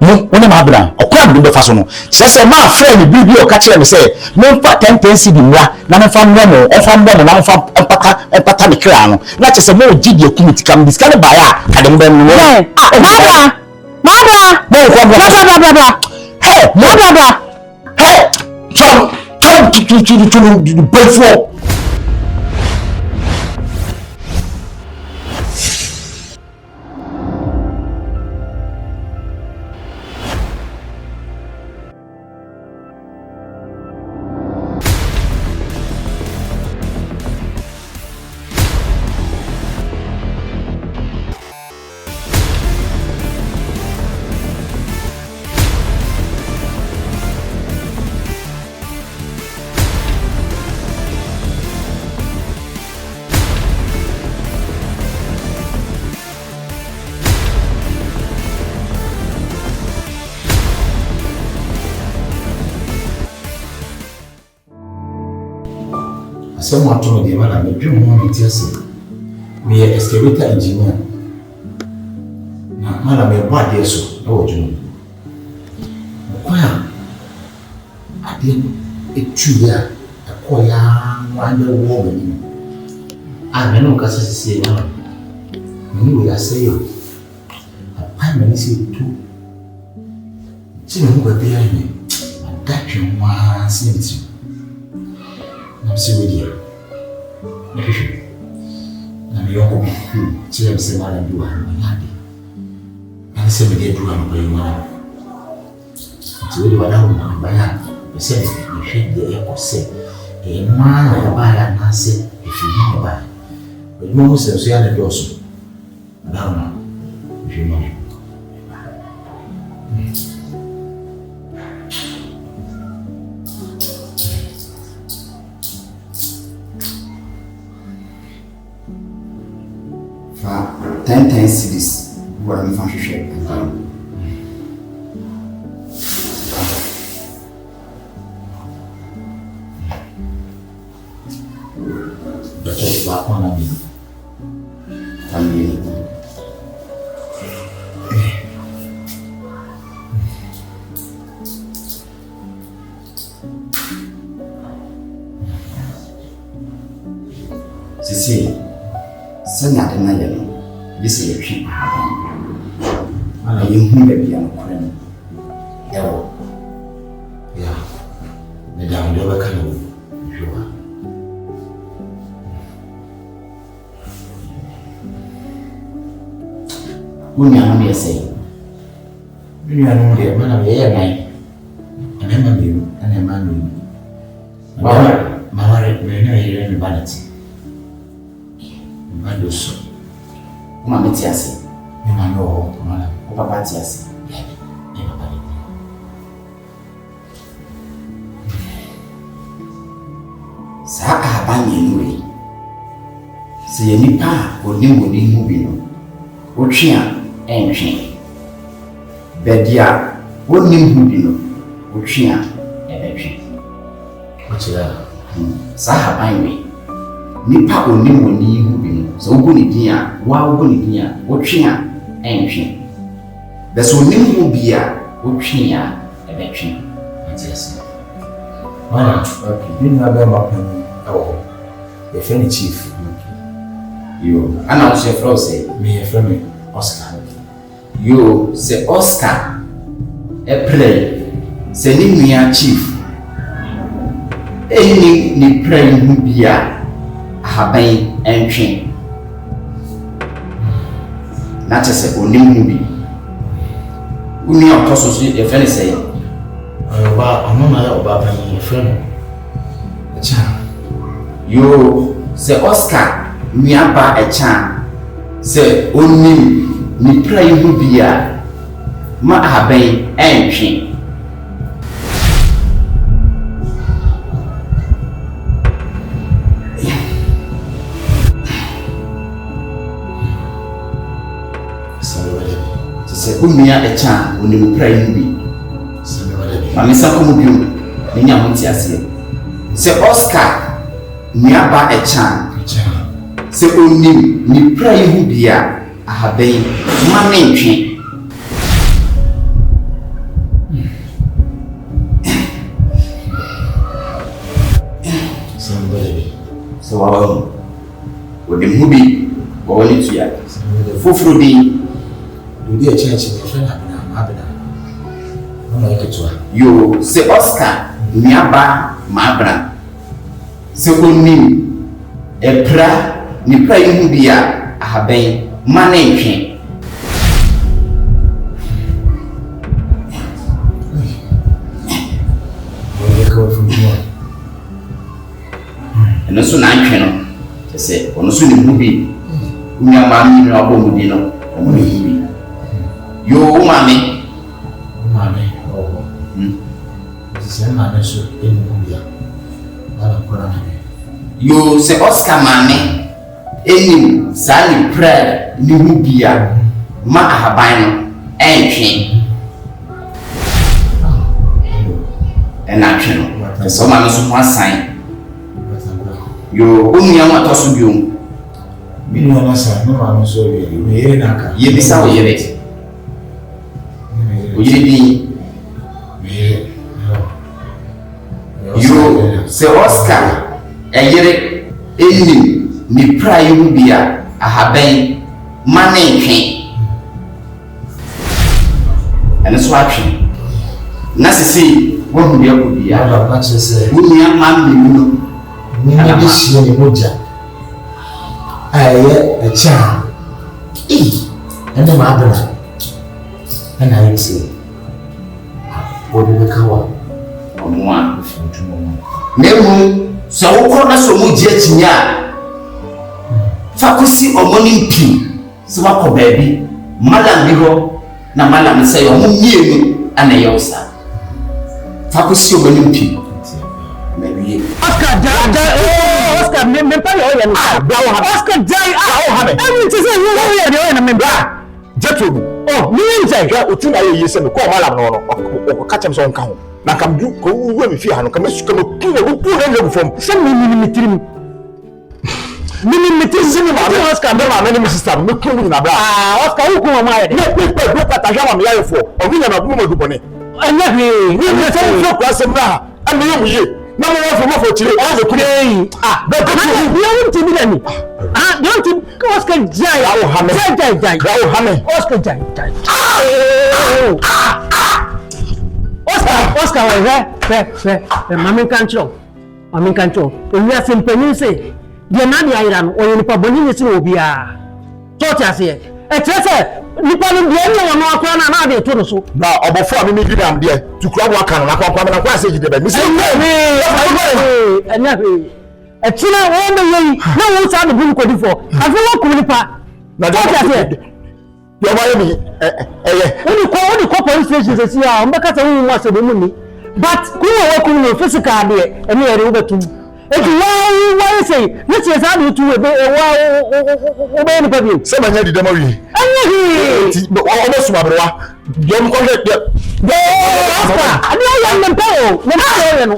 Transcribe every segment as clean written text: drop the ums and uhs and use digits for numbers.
One Mabra, or come the Fasono. Just a my friend, be your catcher and say, no, but 10 pence in none from Remo, or from Remo, none from Patani Crown. Not just a more Gidio committee come discovered by I don't know. Mother, hey, Mother, hey, Tom, to the break. Someone told me when I'm a dream moment, yes, we are excavator engineer. Now, man, I'm a bad year, so no, June. Well, I didn't a tree there, a choir, one woman. I know, because I say, we are saying, I may see two. See, who behind me, and that you want since you. I'm so with you. I'm your home. Jim said, Madam, do I'm happy. And said, we get drunk by you. It's really what I want by hand. The same, you should the air say, a man or a buyer, and I said, if you know buy. But you must have seen the dorsal. Now, if you know. For 10 cities, who are in function. That's what I want to be. Sisi, sanya de na ye no, bi se ye twi ana ye hu ba bia no kore no. Ewo. Yeah. Me down do ba kan wo. Joa. Munya no me say. Dunia no de mana me ye nai. Ana ma mi, ana ma mi. Maware me no ye me banati. Madoso. Uma metiasi. Me mano, mana. O papa tiasi. E papa. Sa abanye nwe. Se ye nipa odimoni hu bi no. Otwe a entwe. Bedia wonim hu bi no. Otwe a ebetwe. Otira. Sa abanye nipa onim woni hu bi no. So ogu ni din a, wa ogu ni din a, otwe a entwe. Beso onim hu bi a, otwe a ebetwe. Yes. Mana, okay. You know about the friend chief. Yo, ana o se fro say Me a friend Oscar. yo se Oscar e play se ni nua chief ni play hu bia ahaban entwe na che se onim hu bi uni otoso so e friend say Oba amona ya oba ban a friend. Acha. yo se Oscar nua ba e chan se onim ni play hu bia ma ahaban entwe. Se unia e chan onim play hu bi. Mami sa komu biu ni nya ho ti ase. Se Oscar nua ba e chan se onim ni play hu bia ahaban ma mentwe. Boni to ya. Fufuru bi. Do the church in the friend abena. No like it. Yo se Oscar niaba mabra. Se oni epra ni pra yin bia ahaben manentwe. No so na ntwe no se ono so ni mubi unya mami no abomudi no ono ni mubi yo mami oh se mami so eni mubi ala kora na yo se Oscar mami eni sa ni prayer ni mubi a ma ahaban no entwe ntwe no so mami so ho asan yo unya ma toso biom mini wana sa no ma so ye me yere naka ye bisa o yere o yere bi me yo se Oscar yere eni ni prayer mu bia ahaban manentwe ana so atwe na sisi wo hu bia ko bia ba chese unya ma mi no ni bi shie ni moja aye a cha ene ma abena ana yesi o bi kawa omwa funtumo nemu so wo na so mu je chinya fakusi omoni mpi so wakọ baabi malam bi ho na malam se yo mu mienu ana yosa fakusi omoni mpi na wiye Oscar me pa yo ya no Oscar jai ha me every say you ya na me bra jeto oh me nje ga otu na ye se me ko malam no o ka chem so nka ho na kam du ko wu me fi ha no kam su kam ku na le fom se me tirim mimi se me ma Oscar me ma me sister me ku na bra Oscar wu ku ma ya de me pe do ka ta ja ma ya fo o mi na ma bu mo du bone anya he ni se so kwa se bra am ye mu ye na mo wa fo chire o ze kure be ko you want to be them you want to Oscar jai o ha me jai o ha me Oscar jai Oscar we mami kancho o wi asempani se de na dia ira no o nipa boni ni se obi a church ase e trese nipa no de no no akwa na de to no so na obofo a me gidam de tukura bo aka no na kwa na kwa se gide be mi se enya he e tina wo me yi na wo sa de bu ko di fo afi wo ku nipa na de yo ba mi oni ko police station se sia o mbaka sa wo wa se be mu ni but ku wo ku no physical de e me yere wo betum eti why say let's say how to we be ni pabi se manya di demo wi anya ti o mo suma brewa yo mo ko de ani ya nem pa o mo pa o no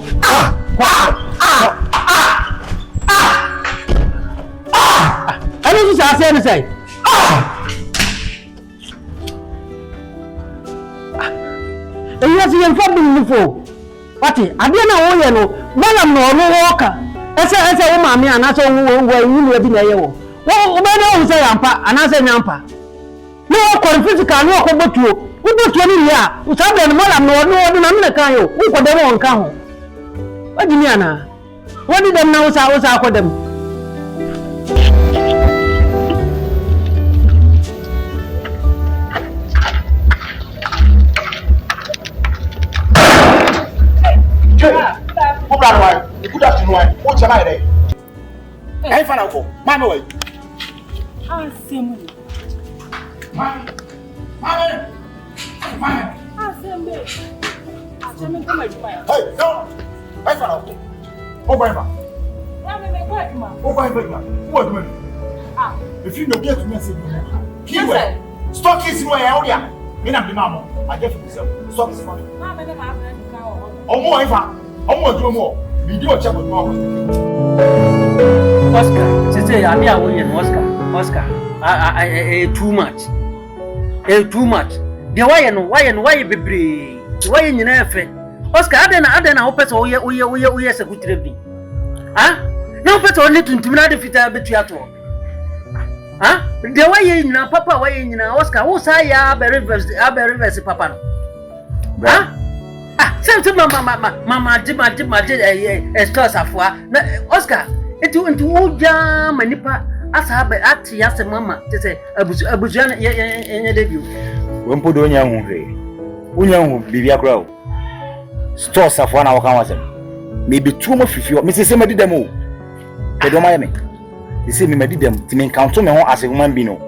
ani ji sa se ni sai eya si yem fa bi ni fo Wati, ade na wo ye no, malam no no woka. Ese wo maami ana so wo yinu ebi na ye wo. Wo be na wo se yampa, ana se nyampa. No ko physical no ko botuo. Wo botuo ni ya, wo sa be no malam no na me kan yo. Wo ko dem won kan ho. Wadi ni ana. Wadi dem na wo sa ko dem. Good afternoon. What's your name? Hey, Fanako. Mama, wait. Ah, Simon. Mama. Ah, Simon. Simon, come on. Hey, no. Hey, Fanako. Oh, Baba. Oh, Baba. What do you Ah, if you don't get to message me, keyword. Stock is where I am. I'm the mama. I get to sell. Stock is money. Oh, more, Eva. Oh, more, more. Video check with mama. Oscar, sister, I'm here with Oscar. Too much. Too much. The why baby? Why you never? Oscar, Aten, I hope so. We are a good trip. Ah, no, but only to not defeat a bit at all. Ha? The way you know, Papa, way you know, Oscar, who say ya be reverse, Papa? Ha? Ah, same to Mama, stores of Oscar, into Uja, Manipa, as I be at yes, Mamma, to say, Abujan in your debut. When put on your hungry, Unya be a grow. Stores of 1 hour council. Maybe 2 more 50, Mrs. Simmer did them all. I don't mind me. You see me did them to encounter me as a woman bino.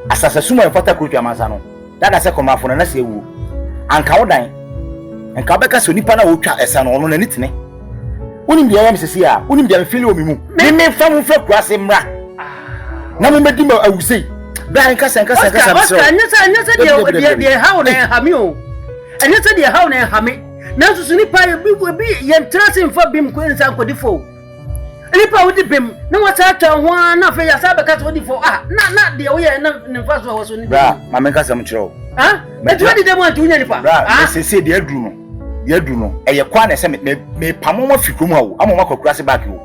As a sumo and fata group Amazano. That I say come out for an essay woo. And Cowdine. And Cabecca Sunipana will chat a son on anything. Wouldn't be a MCCA, wouldn't be a fellow me. They may some for grass him rat. Now, Medimo, I will say. Brian Cassan Cassan Cassan. And you said, how they have you. And you said, how they have me. Now, Sunipa will be yen trusting for Bim Queen's uncle default. Nipa with him. No one's after one of your sabakas with for not the way and first was on the Mamma Casam Cho. Huh? But what did they want to Nipa? I say, dear Bruno, and your quan summit may Pamoma Fikumo, I'm a walk across the back you.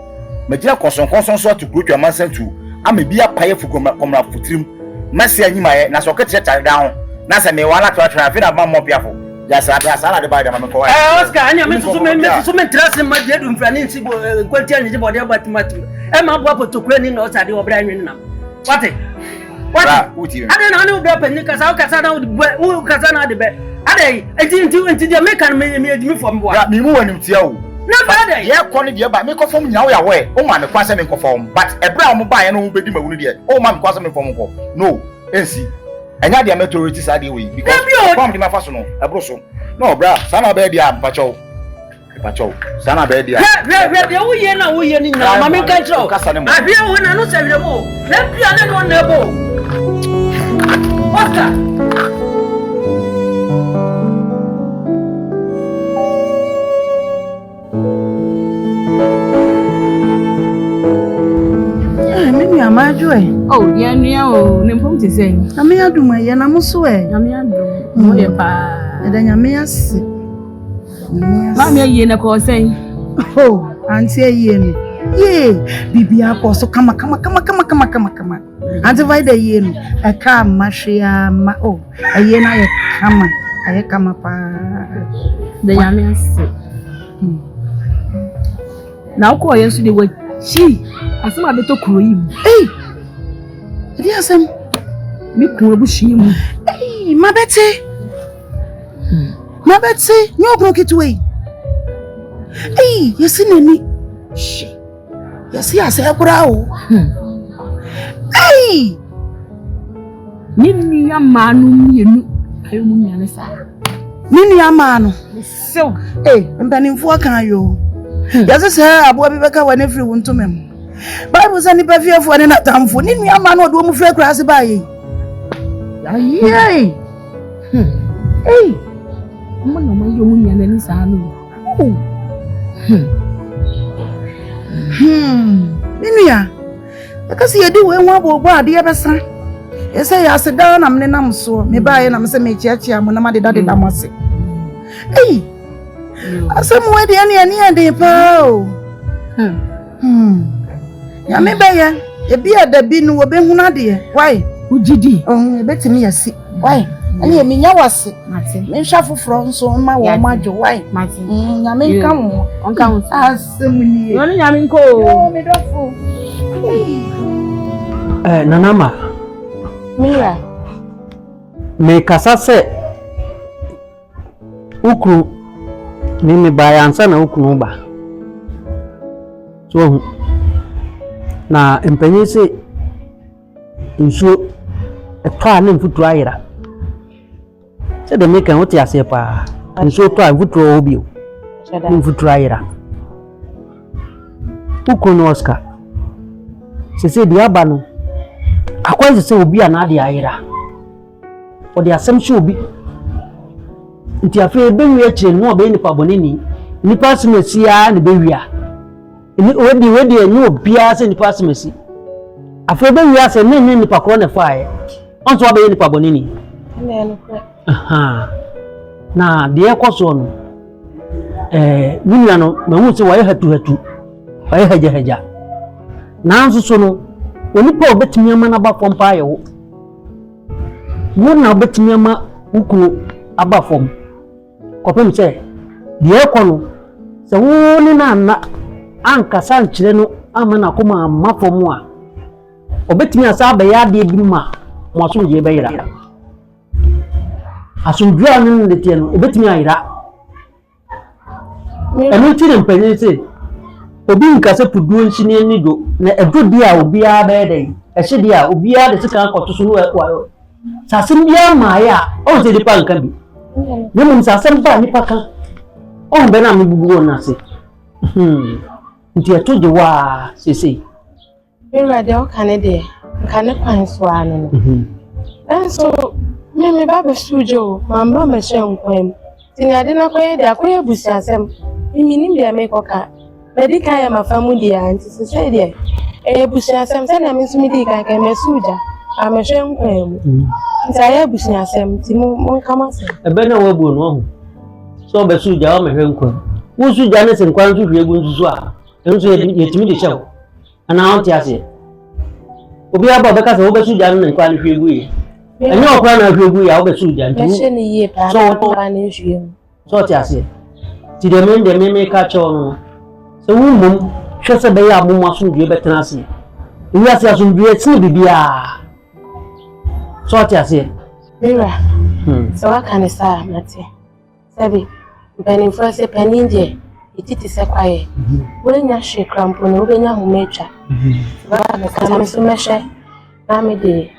Major Conson to group your man sent to. I may be a pie for Comra for trim. Massia, you might not socket down. Nasa may want to try to have more piafo. Yes, I the body of my Oscar, I am so trust in my dear Francis, quality body about Matthew. I'm a papa to Quenin or Sadio O'Brien. What? What? I don't know about Penicas, how Casana would Casana the bed. I didn't do until the American made me from what? Me more than you. No, yeah, quality about me from now away. Oh, man, the Quasam conform, but a brown buy and who be the oh, man, Quasam from no, NC. And the authorities are the way because you come to my fashion, a brosso. No, bra, Sana Bedia, Pacho. Sana Bedia. We are now, we are in Mamma Control. I feel when I know the ball. Let me on the ball. Oscar. Oh, yeah, no, Nimpum to say. I may do my Yanamusway. I pa. And then I may ask. Mamma, you know, saying, oh, Auntie Yen. Yea, Bibi Apostle, come. And divide the yen, a come, Mashia, ma oh, a yen, I come up. The Yamas. Now, call yesterday with she. As my little cream. Hey, dear son, me Kumabushim. Hey, my Betsy, no broke it away. Hey, you see me? She, you see, I say, brow. Hey, Nini a man, you Nini a man. So, hey, I'm banning for you. Yes, sir, I will be back when everyone to me. Bible was any behavior for any time for Nini a man or do move across the bay. Yay! Hey, Mamma, you mean any son? Minia, because you do one more dear person. You say, I sit down, I'm Nenam so, me buy and I'm saying, Church, I'm on my daddy Damasi. Hey, I said, where the any day, Pow. Ya me beya e bia da bi no obe huna de why ujidi betimi yasi why ani e minya wase me hwa foforo nso ma wo majo why nya me nka mo onka mo asem ni no nya me nko me dofo nanama mira me kasa se ukru ni me bayansa na ukru ba so na empanyi se nsuo etwa na mfutu ayira se de meka wote ase pa nsuo to mfutu obio mfutu ayira ukono Oscar se di aba no akwanze se obi ana de ayira o de asem hye obi nti afa ebewi akire no obe nipa boneni nipa sumesia ne bewia wedi enyu obia se nipa semesi afa be wi ase ne nipa ko ne faaye onso abe nipa bonini na de ekoso no nunu no mahu se waye hatu waye haja na nso so no onipa obetumi ama na ba fom pa ye wo na obetumi ama ukuro aba fom kopem se de ekono se wo ni na ankasa nkyere no ama na koma ama fom a obetumi asa ba ya de bi ma mo so je be yira asundua no ne tie no obetumi ayira eno ti ne mpanyin se obi nkase puduo nhyine ani do na edodi a obi a be den ehye dia obi a de sika akoto so no wa sasem bia ma ya o se dipa nka bi ne mun sasem ba nipa kan o be na me bubu na se nti eto je wa sese Mira de o kanede nkane kwan so anu no so me ba be sujo mamba me hye nkwam tinyade na koye de akoye busiasem mimi bia me koka medika ya mafamu dia anti se de busiasem se na me so medika ka me suja amehye nkwam nta ya busiasem ti mo kama se ebe na wabu no ho so be suja o mehwe nkwam wo suja ne se nkwan so hwegu nsusu a enso yetimi de hyew ana on ti ase obi aba be ka se wo be suja ne nkwan hwegu yi enye okwa na hwegu ya wo be suja nti me ni ye pa na ne hwegu so ti ase ti de me ka cho no se wo mum hwe se be ya mum aso due betena ase ewi ase aso due ti bibia so ti ase Mira so akane sa mate sabi bani frase paninde ititi se kwaye wenya hwe krampo no wenya hometwa ba me ka me so mehwe na me de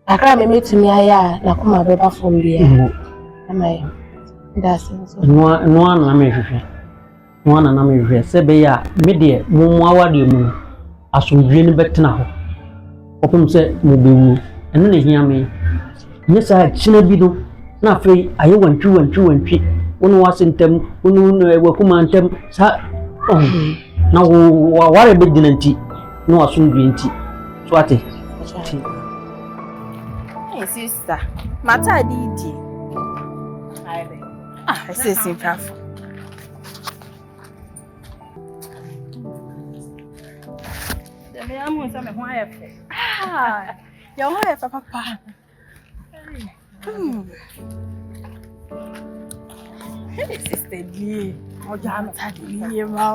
akra me metumi aya na kuma beba fom bia amai ndase so no na me hwehwe no na me hwehwe se be ya me de mumu awade mu asomdwe ni betena ho opum se mo bewu eno ne hia me nyesa china bi do na afei aye wantwi wono wasentem wono wakuma ntem sa na wo ware be dinanti no asomdwe nti so ate sister mata di ese simpafo de me amu sa me ho ayefe ya ho ayefe papa hey sister di oja mata di ma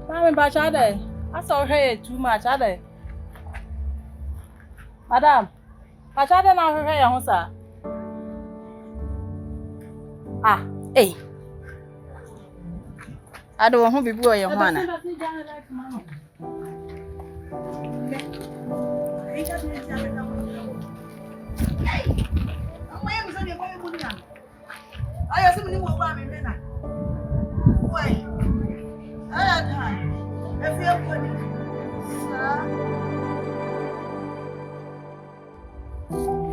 Mami bachade, I saw her too much, ade. Madam, bachade na her hair honsa. Hey. I don't want to be boy your one.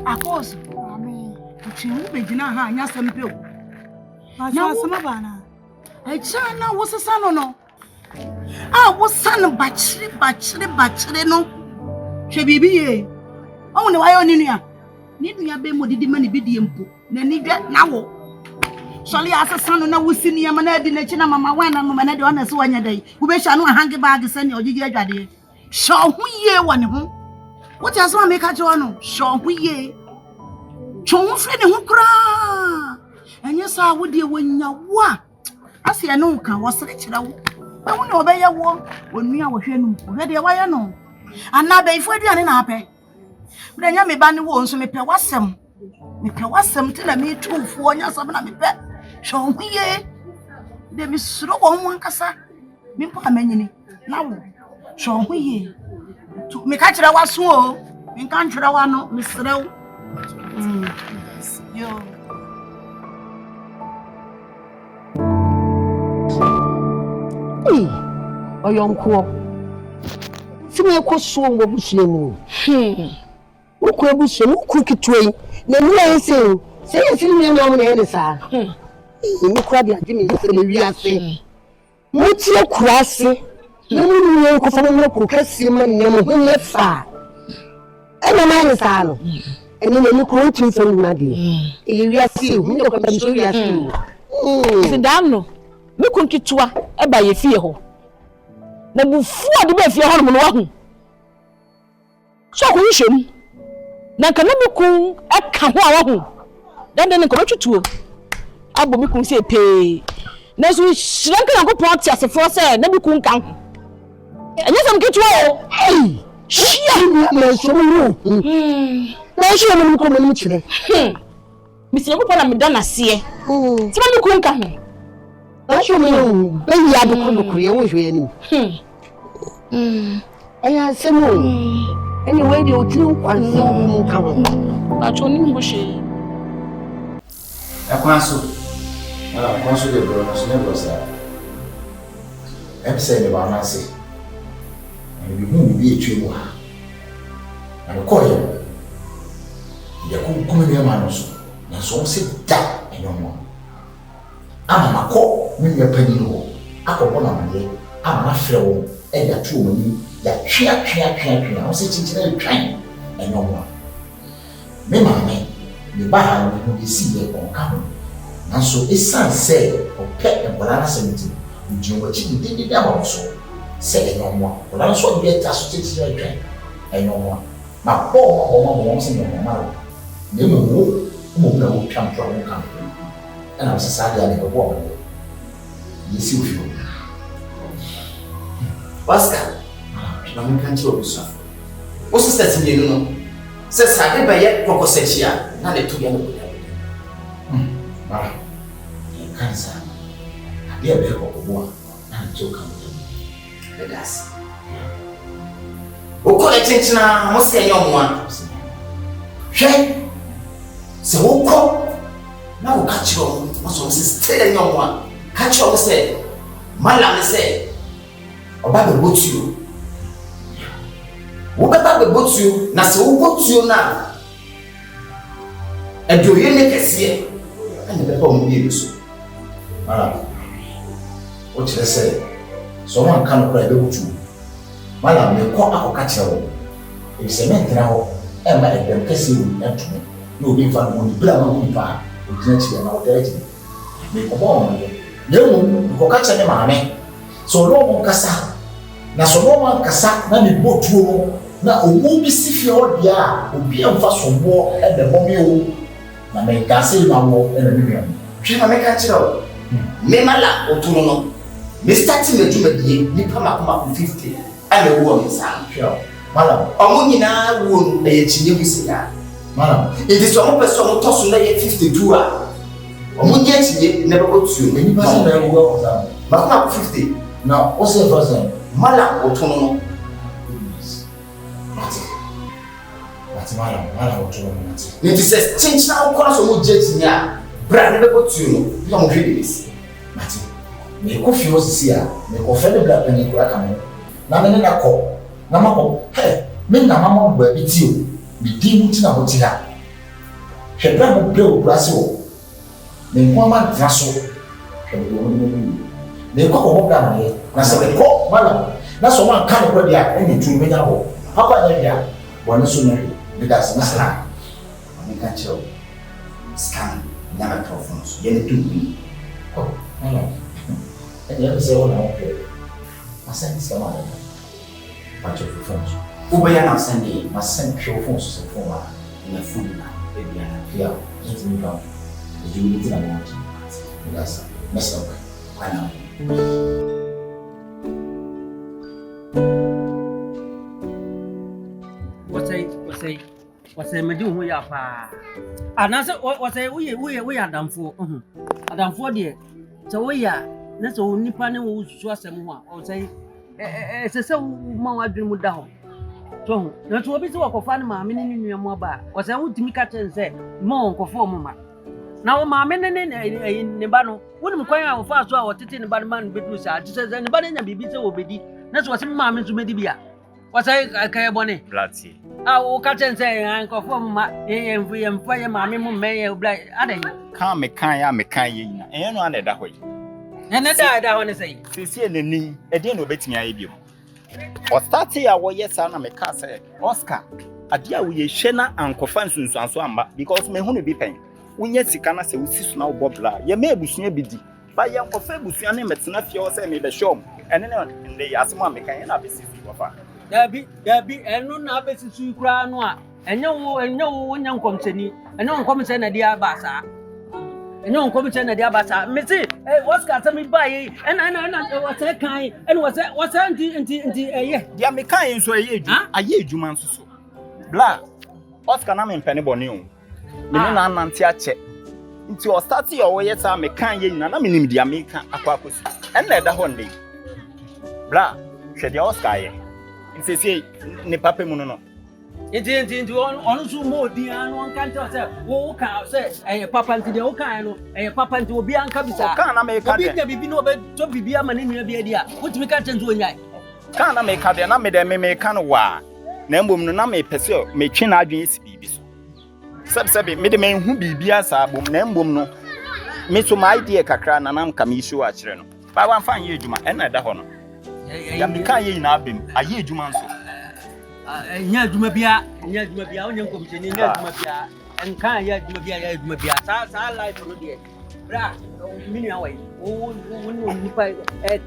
Akos, amen. Chimu begina ha anya sempe o. Na sama bana. Chana wo sesano no. Wo san bachire no. Hwe bibi ye. O ne wayo ni nua. Ni nua be mo didi ma ne bidie mpo. Na ni dwa na wo. Soli asesano na wusi ni ama na adi na chi na mama wan na mama na de ona se wanya dai. Wo be hwa no hangi bag se ne ogigi adwade. Sho hu ye wone ho. What has one make a journal? Show we Chong friend who cry. And yes, I would dear when you wa. I see a no can was rich. I won't obey your war when we are here. Ready, why I know. And now they for the unhappy. Then you may ban the wounds and me pay was some. Me pay was some till I made 2 4 years of my pet. Show me ye. They be slow on one cassa. Me put a many. Now, show me ye. Me catch that was so. Me can't try one, Mr. Yo. Hey, Oyonko. See me ko so ngo busue mu. Wo busue mu ku kitwei. Na mi an say me no na ene sa. Ni kura dia dimi se le wi ase. Mo tie kura ase. Na mu no ko fa mo ko kasi ma nyam ho ne fa. Ena ma ni sa no. Eni na ni ko tin so na de. E wi ase hu ne ko ba so wi ase. Si dan no. Me kun kitua e ba ye fie ho. Na bufu ade ba fie ho no wa hu. So ko yihwem. Na kana me kun e ka ho a wa hu. Dan ko twutuo. Abo me kun se pe. Na so shranka na ko pot asefo se na me kun kan. Enye sam kitua o. Shia me so mo. Na shia mo ko mo chire. Misi ko na me dona se. Ti ma me kun kan. Na shia mo be ya do ko ye wo hwe ani. Aya se mo. Anyway, the hotel kwanso mo ka wo. Ba cho ni mo she. Kwanso de bro na so ne bro sa. Say ne ba na se. And we won't be a tree. And call him. The come near man also. And so sit that and no more. I'm a call when you're penny no. I can one of my I'm not flow and you're true when you that cheer. I'm sitting in a train and no more. Me, mamma, the bar will be see there on coming. And so it's son said or pet and banana 17. You know what you did also. Say no more. But I'm so get associated to a no more. My poor woman wants in your mouth. Never move come from one country. And I'm society and a woman. You see, you Oscar, I'm can't you also. What's that in you? Says I never yet proposition, not a 2 year old. Cancer. I dare be a boy and joke. Legas. O ko etintina mo se enyo mo a. Hwe. Se wo ko na wo ka chiro mo so se stay enyo mo a. Ka chiro mo se mala me se oba be botuo. Wo be ba be botuo na se wo botuo na adoye ne kese ene be ba mo bi so. Mala. O chire se someone can cry the two. Madam, they call our catcher. If cement now, and my them kissing and to me. No be found on the black moon bar, which is now dirty. Make a bomb. No, go catch any mammy. So no one cassa. Na so no one cassa, na me boat to na o be see your dear, will be on fast from war at the bomb. Na me can say my war and a million. She may catch it out. Memala or Tuno. Mr. Timothy, you come up 50 and a woman, son. Madam, Omunina wound a chinny. Madam, it is one person tossing 52. Omunia never got you. Many person never go. But 50. Now, what's the person? Mala or Tono? Madam, or Tono. It is a change now, cause of jets in ya. Brand never got you. Long videos. Me ko fi osisi a me ko fe de black pen kura kan na me na ko na ma ko he me na mama ba bi ti o bi di mu ti na ho ti ha hwe bra mo bre o kura se o me ko ma dra so hwe do me ko ko bra na ye na se me ko mala na so man kan ko dia e ni tu me nya ho ha ko ya dia wona so no bi da se na sa me kan che o scan na ma profonso ye ne tu bi ko mala. And you say, oh, okay. I send this come on. Bunch of phones. Who be an Sunday? I send pure phones to phone in a phone now. Yeah, let me go. Did you need to know? Yes, mess up. I know. What's a medium we are? And answer what say we are done for. Adam for dear. So we are. Na so nipa ne wo susu asem ho a o say se ma wa dwene mu da ho so na to obi se wakofa ne maame ne nuamu aba o say wo timi ka chen se ma wonkofo mo ma na wo maame ne ba no woni kwan a wo fa so a wo tete ne ba man bedu sa ati se ne ba ne nya bibi se wo bedi na so se maame so medi bia o say ka bone Blati a wo ka chen se nkofo mo ma emfa ye maame mo me ye bla adan kan me kan ye nyina enye no ana da hoyi. And I want to say, see, and then a dinner betting I give you. Or start here, what yes, I am a castle. Oscar, a dear we shena and confansun so amba because me honey be paying. Unya sikana se usisu na ubobla. Ye me busunya bidi. Ba ye nkofa busunya ne metena fie wo se me be shom. Ene ne asema me kan na besi wafa. Dabi eno na besi kura no a. Enye wo nya nkomseni. Enye nkomseni na dia basa. Enye nkomseni na dia basa. Me say Oscar tell me buy and what say kan and what anti dia me kan so aye adwuma nso so. Bla Oscar na me mpene bone o. Me na nante ache. Nti o start your way sa me kan ye nyina na me nim dia me kan akwakosi. En na da ho ndey. Bla hwe dia Oscar ye. Nti se ne papa mu no. Inti on so mo di anu on kan tell say wo ka say papa nti de wo kan no papa nti obi an ka bisa. Kan na me ka de. Obi de bibi no be to bibi ama ne nua bi dia. Wo timi ka tenzo onyai. Kan na me ka de na me de me kan wa. Na mbom no na me pese me twe na adwen esi bibi so. Sebe me de me hu bibi asa bom na mbom no. Me so my idea kakra na nam ka me issue a kire no. Ba wan fa ye adwuma en na da ho no. Ya me kan ye na abem aye adwuma nso. Nya adwuma bia onye nkomcheni nya adwuma bia enkan ya adwuma bia sa life no de bra mini awai wo nipa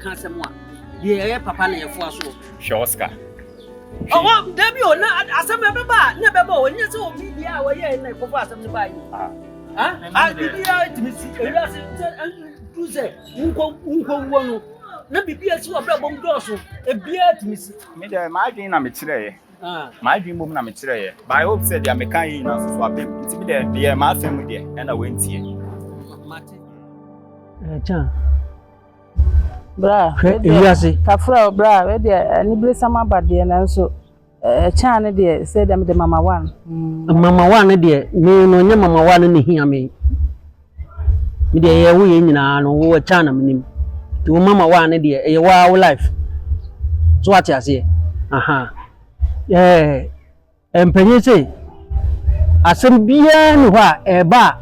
kan semo a ye papa na ye fo aso Oscar oh debi o na asem be ba na be ba onye se o media wo ye na ko fa asem ne ba yi bibia timisi era se tu se unko wo no na bibia si wo bra bom doso bia timisi me de ma adwen na me kire ye my dream mom na me kire ye but I hope said dia me kan yi na so abem nti bi de ma afem de e na wentie mate cha bra yasi kafra bra we de ani bre sama bade na nso cha ne de say dem de mama one de me no nya mama one ne hia me de ye wo ye nyina no wo cha na menim to mama one de ye wa life so what you say aha empenye se asem bia ni ho a eba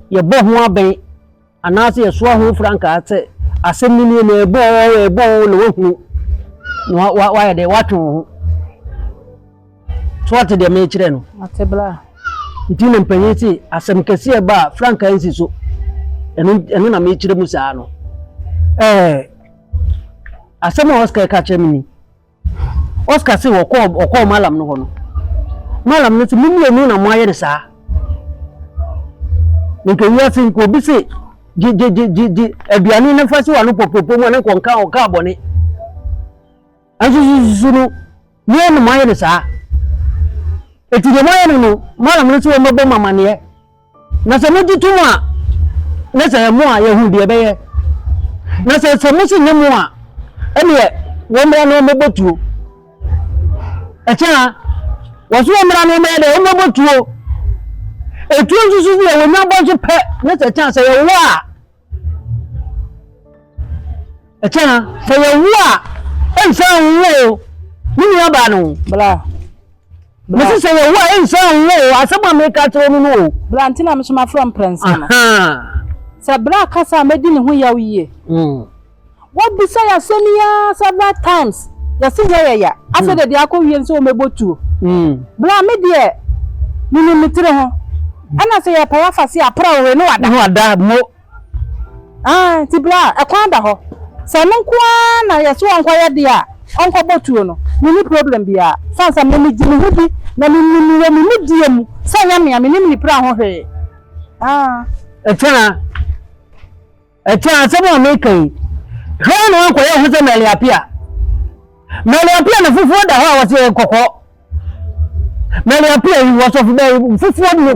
ye bo ho aben anase ye so ho franka ate asem ni na ebo no hu no wa ye de watu ho so what de me kire no atebla nti na empenye se asem kese eba franka nsi so enu na me kire mu saa no asem Oscar ka kire mi Oscar say woko malam no hono malam no ti mimi na mo aye de saa nko wi asin ko bi se ji aduane na fa se wa no popopo mo na ko nka o ka abone azu no ni no mo aye de saa eti de mo aye no malam no ti wo mabo mama ne na se mo dituma na se mo a ye hu de be ye na se mo se nyemo a ene wo mra no mobotuo echa wasu omra no me de o mobotuo etu nsusu ye wo nya bonje pe na se cha se ye wa echa se ye wa ensa wo ni ya ba no bla Mesi se ye wa ensa wo asema me ka to no bla ntina me so ma from prince na se bla kasa me di ne ho yaw yie what be say asenia several times ya se ya ase de dia ko wie nso mebotuo bla me de ni mitre ho ana se ya pawa fase apra we no wada mo ti bla e kwa da ho se me kwa na ya so onko ye de a onko botuo no ni problem bia sansa me ji me hudi na me die mu sanya me ni pra ho hwe etena sebo me kai hono ko ye ho se meliapia na fufu da ho wase kokko meliapia yi waso fufu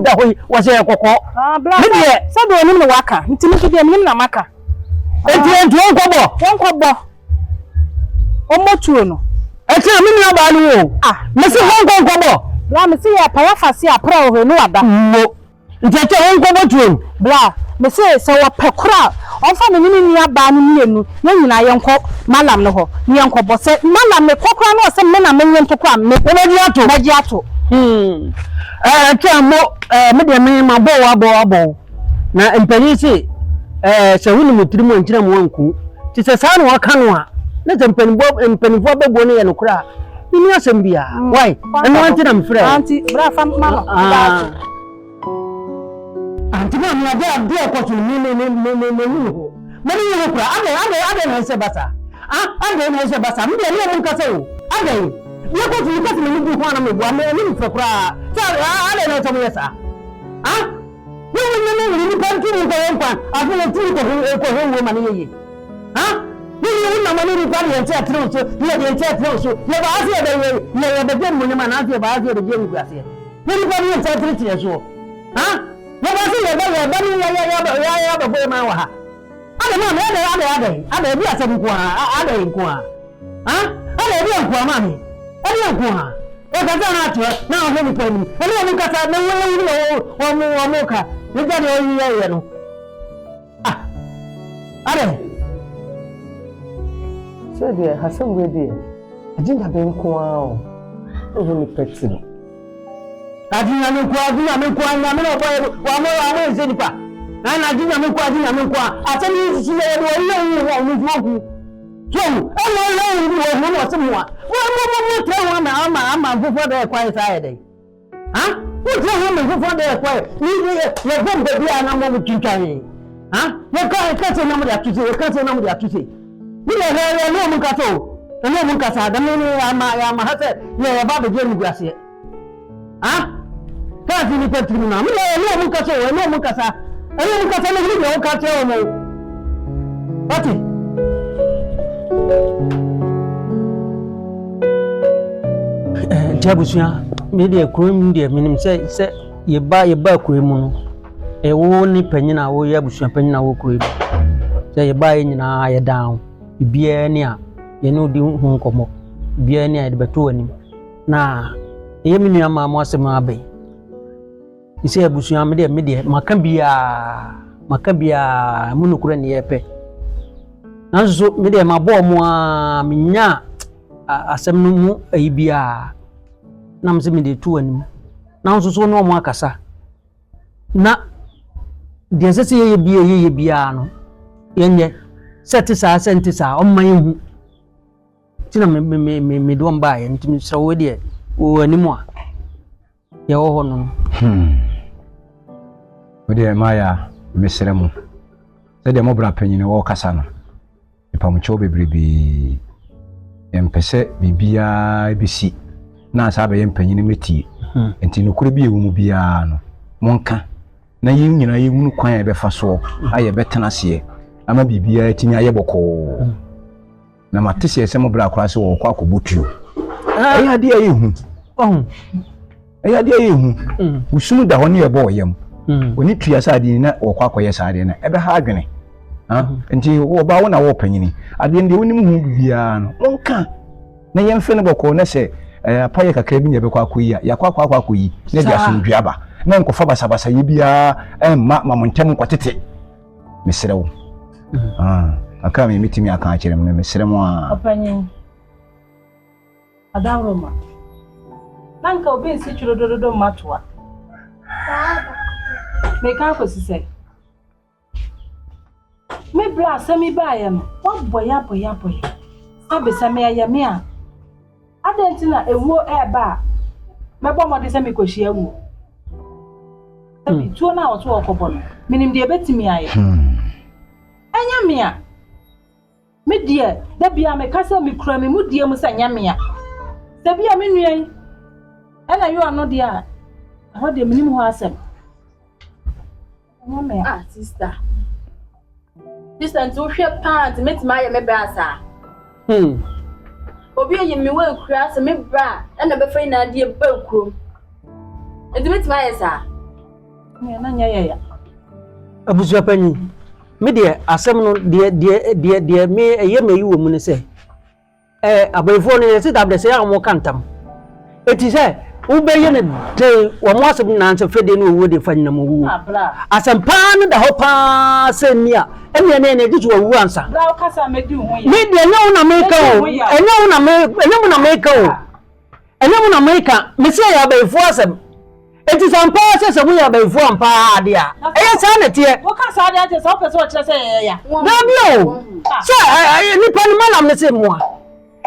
da ho wase kokko bla so do ni waka ntimi de ni na maka enti onkobo omotuo no etena me ni aba no mesi onkobo bla mesi ya pawa fase apra ho no wada mo nti onkobo tuo bla mesi se wa pekura onfa me ni aba no mienu na nyina yenko malam no ho yenko bo se malam me kokora no se me na me nyento kwa me maji ato mo me de me mabo na empanyi se se hunu mutrimu nkyira mu anku ti se sa no waka no a na se empanifo bebo no ye no kura ni asem bia why eno anti na mfre anti bra fam mama Antima mi ade ko tu mi ho. Mani yo kura ade na se basa. Ade na se basa. Mi de ni mo kasa o. Ade. Ye ko tu ka mi bu ho na me bua me ni mfra kura. Sa ade na to mo yesa. Ni kan tu ko en pan. Afi na tu ko ho mani ye. Ni na mani ni pa ni ente atro so. Ni de ente atro so. Ye ba afi de ye. Ye be dem mo ni ma na afi ba afi de je ni kwase. Ni pa ni ente atro ti so. Mo ba si ye ba ya ba bo ma wa ha. Ade bi asem ko ade nko ade bi nko ma mi. Ade nko e ka ta na to na ho mi pa ni. Ene mo kasa na wo mo ka. Ni ga de oyi ye no. Ade. So de hasem we de. Ajinja be nko o. O ho mi peti. Ajinja me ko na me wa mo se nipa. Na jinya me kwa atani sisi le wo mu fuku so wo semwa wo tre wo ama fufu de kwa isa de wo tre wo fufu de kwa ni ye bombe bia na mo twitwan wo ka se na mo da tuse ni le mu kato na mu kasa da me ama hase ye ba be je mu guase ka ti ni petri na mi le mu kaso wo mu kasa Ele nunca sabe nem o que é o meu. Bate. Jabusia, me de krom de minim se ye ba krom no. E wo ni panyina wo ye busia panyina wo krom. Se ye ba nyina ye down. Bibia ni a ye no di hu nkomo. Bibia ni a de beto anim. Na ye minu ama mo asem abai. Ise abusuya me de maka bia munukura ne yepe nanso me de mabo mo a menya asem no mu ayibia nam se me de tu anim nanso so no mo akasa na de sese ye bia no yenye sentisa o man hu tina me do mba ye ntimi so we de o animu a ye wo ho no Ode maya mesremu. Se de mobra panyine wo kasa no. Ipa mu cho bebrebe. Empese bibia bisi. Na asa be panyine meti. Enti no kure bi ewu mu bia no. Monka. Na yin nyina yewunu kwan e be fa so. Aye betena se. Ama bibia timi aye boko. Na matese se mobra akora se wo kwa akobutuo. Aye ade aye hu. Aye ade aye hu. Usunu da ho ne ye bo yam. Oni tuya sadi na wo kwa koye sadi na ebe ha adwene nti wo ba wo na wo panyini ade ndi woni mu bia no wonka na yemfe ne boko na se apaye kakra bi ne be kwa koyi ya kwa koyi na dia sondua ba na nkofa basabasa ye bia ma montem kwatete mesrewo aka me mitimi aka akire me mesremo a opanyin adawroma nanka obi si churododo matwa me ka ko sise me bra sami ba ya no wa boya sabe sami ya me a adentina ewo eba me bo mode sami ko hia wo abi tuo na oto okobo no minim de betimi aye anya me a me die da bia me kasa me kura me mu die mu sanya me a da bia me nuan ana yo ano de a ho de minim ho asem sister. Sister, nti hwe pant metima ye me bra sa. Obi ye me we kura se me bra na be fa ina de ba kuro. Nti metima ye sa. Me na nya ya. Abusu apanyi. Me de asem no de me ye me yiwo mu ne se. Abayfo ne se dabde se ya mo kantam. Eti se ube yene de wo mo asem na nse fede no wo de fanyina mo wu asem pa no da ho pa se nia ene ne de wo wu ansa bra o kasa medi hu ya me de ene una meka o ene una meka me se ya ba ifu asem eti sampa se mu ya ba ifu ampa ade a sa na tie wo kasa ade ate so pese wo kire se ya na bio so ni pa no malam ne se mo a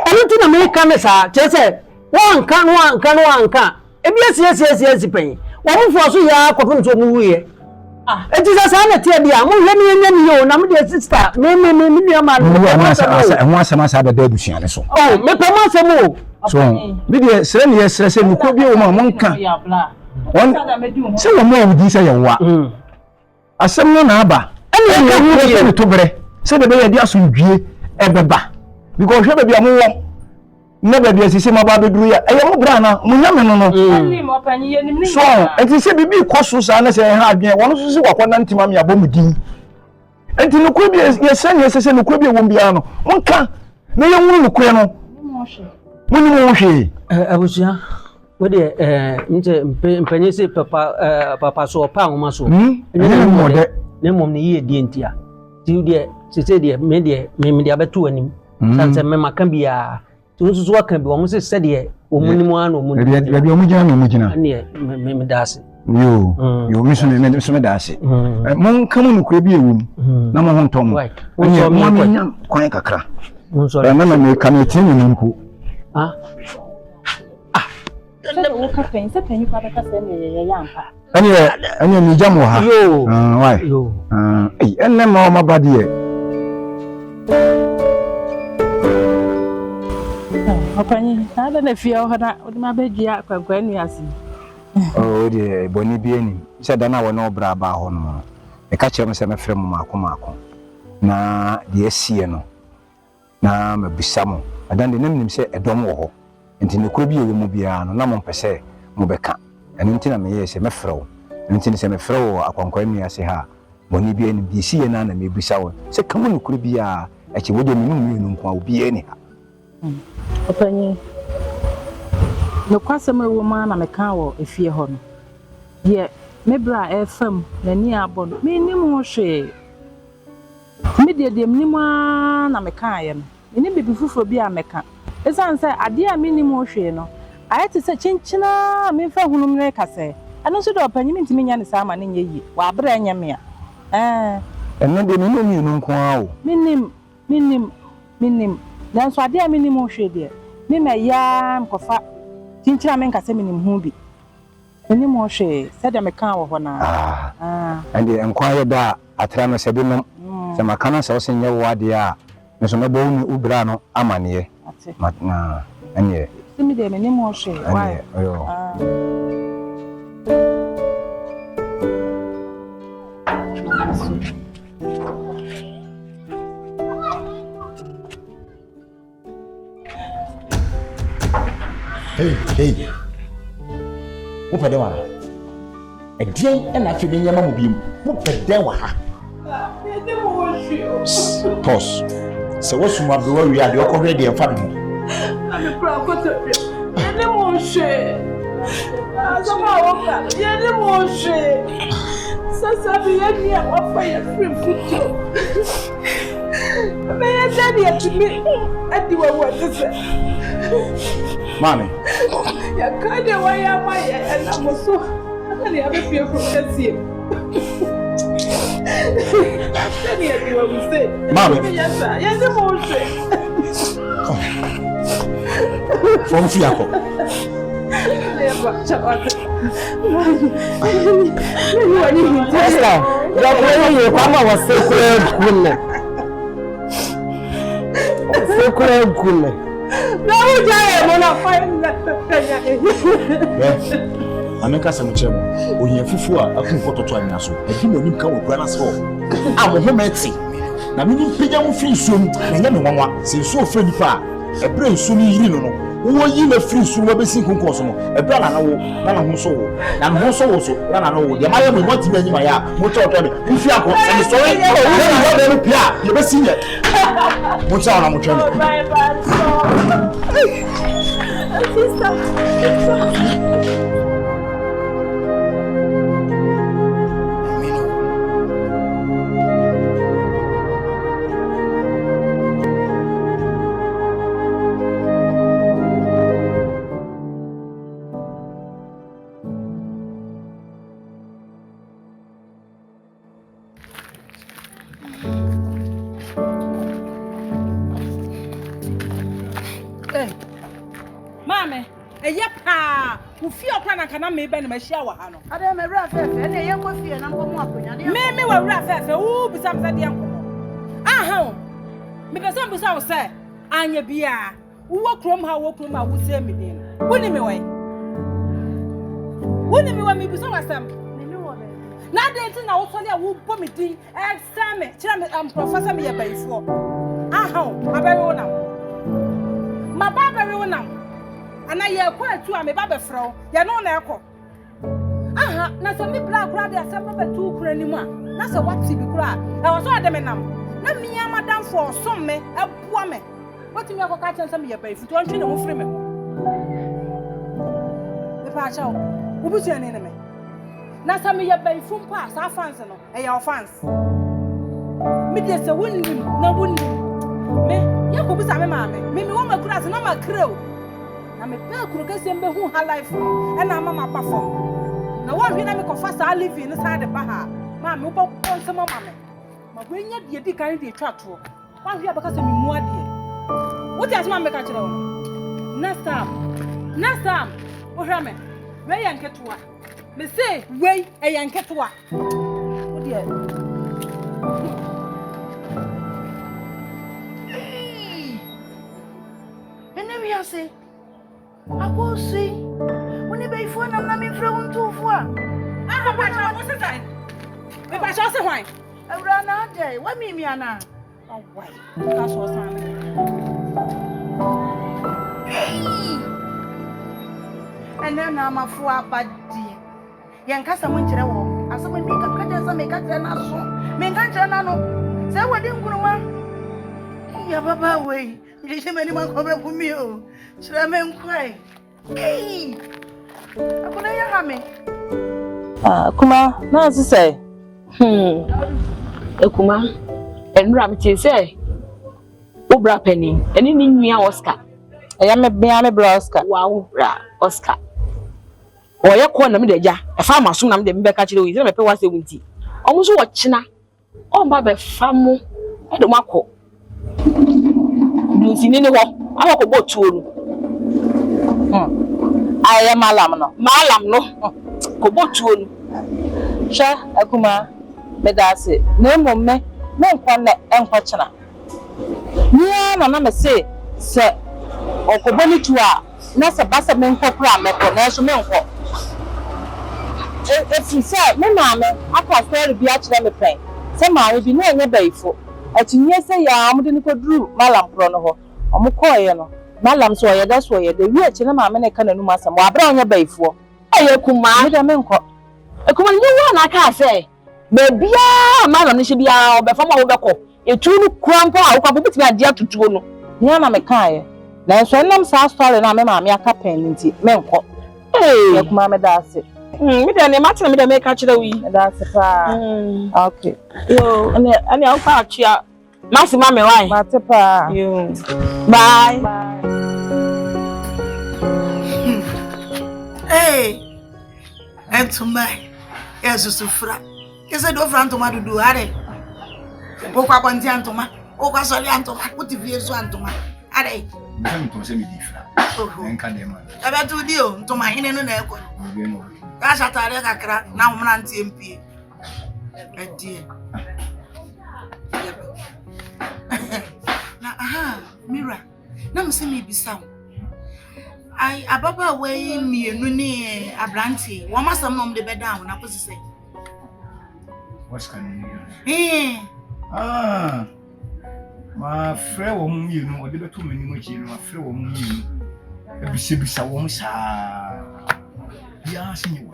ene tu na meka ne sa kire wanka ebia sie pen wo mfo so ya kopem to mu wiye It is a son of Tia, let me know, I'm the sister, me, once a month, I had a so. Oh, me promote more. So, maybe send yes, I said, you could be a woman. One, so more with this, I want. As someone, Abba, and you to break. Said the way I just would be ever back. Because you be a more. Never be as my baby do. I am Brana, Munamano. So, and he said, be cautious, and I say, I have one to see what one antimamia bombing. And to could be yes, son, yes, I said, no could be one piano. One can, no young woman, when you want she. I was young. What Penny say, Papa saw a pound muscle. Name on the year, dear. She said, dear, maybe the other two and him. Sansa Mamma can be a. Those who can be almost said here, woman, maybe Mujana, maybe that's it. You miss me, that's it. Mon come on, could be a room. No one Tom, right? One quite a crack. Remember me coming to you. Ah, and you jam why? And then my body. Opani, I don't know if you have my baby up when you see. Oh, dear, Bonnie Bieni said, I will no braba on. A catcher was a friend Marco. Na, the Sieno. Na, a Bissamo. I don't name him say a domo. And in the Cribby Mubiano, Namon per se, Mubeka. And until I may say, Mefro. And until I Mefro, upon Quemia say her. Bonnie Bieni, be see and may be sour. Say, come on, Cribia, as you wouldn't know be anyhow. Opani, no customer woman, I'm a cow if you're home. Yet, maybe I FM, the near bon, me no more shade. Media de minimum, I'm a kayan. You need be for be a mecha. As I say, I dear minimum shade. I had to say, Chinchina, me for whom I say. And also, the opinion to me and Salmon in ye, while bring ya me. And not the minimum you know, minim. That's why dear minimum shade. Me my yam cofa. Chinchina men can say minimum humbi. Minimum shade, said I'm a cow of one. And the inquiry that I try to say, some accountants also in your word, yeah. There's no bone ubrano, amanie. And ye. See me the minimum shade. Why? Hey. Who put them on? A day and I feel in your mamma beam. Who put them on? Pause. So, what's my brother? We are already a family. I'm a prophet. And the more share. The more share. So, Sabi, offer your free food. May I tell you to me? I do what to say. Mommy, you can't do why am I and I'm so I have a fear from Cassie. Mommy, yes, from Fiaco. I'm a cousin, when you're fufu, I can photo to an asso. I think you come with Grana's hall. I'm a homemade. Now, meaning Pigeon free soon, and then one since so friendly far. A brain soon, you know. Who are you a free soon? We're missing Concorsum, a brother, none of so, and also, none of all. The Miami wants to be my yard, motor, if you are going to story, you must see it. What's on our channel? pa wo fie okra na kana me be na mahia wa ha no ade me wura fefe na ye ko fie na nko mu akonya de me wa wura fefe wo bisa me de nko aha me be so bisa wo se anya bia wo krom ha wo se me de no woni me we me bisa wasam na de ti na wo so le wo bo me din exam kira me professor me ye bayifo aha abere wo na ma ba bere wo na ana ye ko atu a me ba be frɔ ye no na ekɔ aha na so me bra kura de asem ba tu kura ni mu a na so wati bi kura e wo so ade me nam na me ya madam for so me ebua me wati me akɔka kyɛn sɛ me ye bayifo to ntwe ne ho firi me me pa cha wo bu tu ne me na sa me ye bayifo mpa sa fans no e ya offense me de se wonnim na wonnim me ye ko bu sa me ma me wo makura se na makra o na me pe kuro kese mbe hu ha life e na mama pa fom na wo hwe na me ko fa sa live ni sa de ba ha ma me wo ko nse mama me ma wo nya de di kan de twa to wa hwe abaka se me mu ade wo ti asema me ka kire wo next time wo hwe me we yan ketua me say we e yan ketua wo de ene wi ase akosi woni be ifo na me frɛ wo ntofo a papa cha wo se tai me pa cha se hwan awura na ade wa mimi ana awai ka so san ene na amafo abadi yen kasa mo nkyerɛ wo asɛm mi ka ka sɛ me ka kyerɛ na so me ka kyerɛ na no sɛ wodi nkuruma ya baba we mi je mani man ko be bumi o kyerɛ me nkwai akona ya ha me kuma na ase sɛ ekuma enra me tie sɛ obra pani eni ni nwia Oscar eya me bia me bra Oscar wa wo bra Oscar oye ko na me de ja e fa maso na me de me be ka kire wi se me pe wa se wunti omo so wo kina o ba be fa mo e de makọ du sini ni ho awako bo tuoru aye malam no ko bo tuoru sha akuma me da se na mo me nkwa na enkwa kina ni na me se okoboni tu a na se basa me nkokura me ko na so me nko efi se me ma me aka story bi a kire me pen se ma we bi na enye baifo atinye se ya amde ni ko duru malam pro no ho omukoye no malam so ye da so ye de wi achi na ma me ne kana nu masam wa bra onye baifo aye kuma me de me nko ekuma ni wa na aka se be bia malam ni she bia obefa ma wo beko etu nu krampo a wo kwa bibiti ade atutuo no ni na me kan na so nam sa story na me ma me aka pen nti me nko ye kuma me da ase me de ne matina me de me ka kire wi me da ase pa okay yo ane au pa chia maxima me why mate pa yo bye entuma yesu sufra kese do fra ntoma dudu are o kwa kwanti antoma o kwa soli antoma o ti vie so antoma are me to se me difra enka de man ebe tu di o ntoma hine no na ekọ ka shatare kakra na umra nti MP edie na mira na mse me bisa ai ababa we mienu ni abranti wo masam no mde beda ho na posise what's can you ma frɛ wo mu mienu ode beto mani mo chi no ma frɛ wo mu mienu ebisebisa wo msa bia senye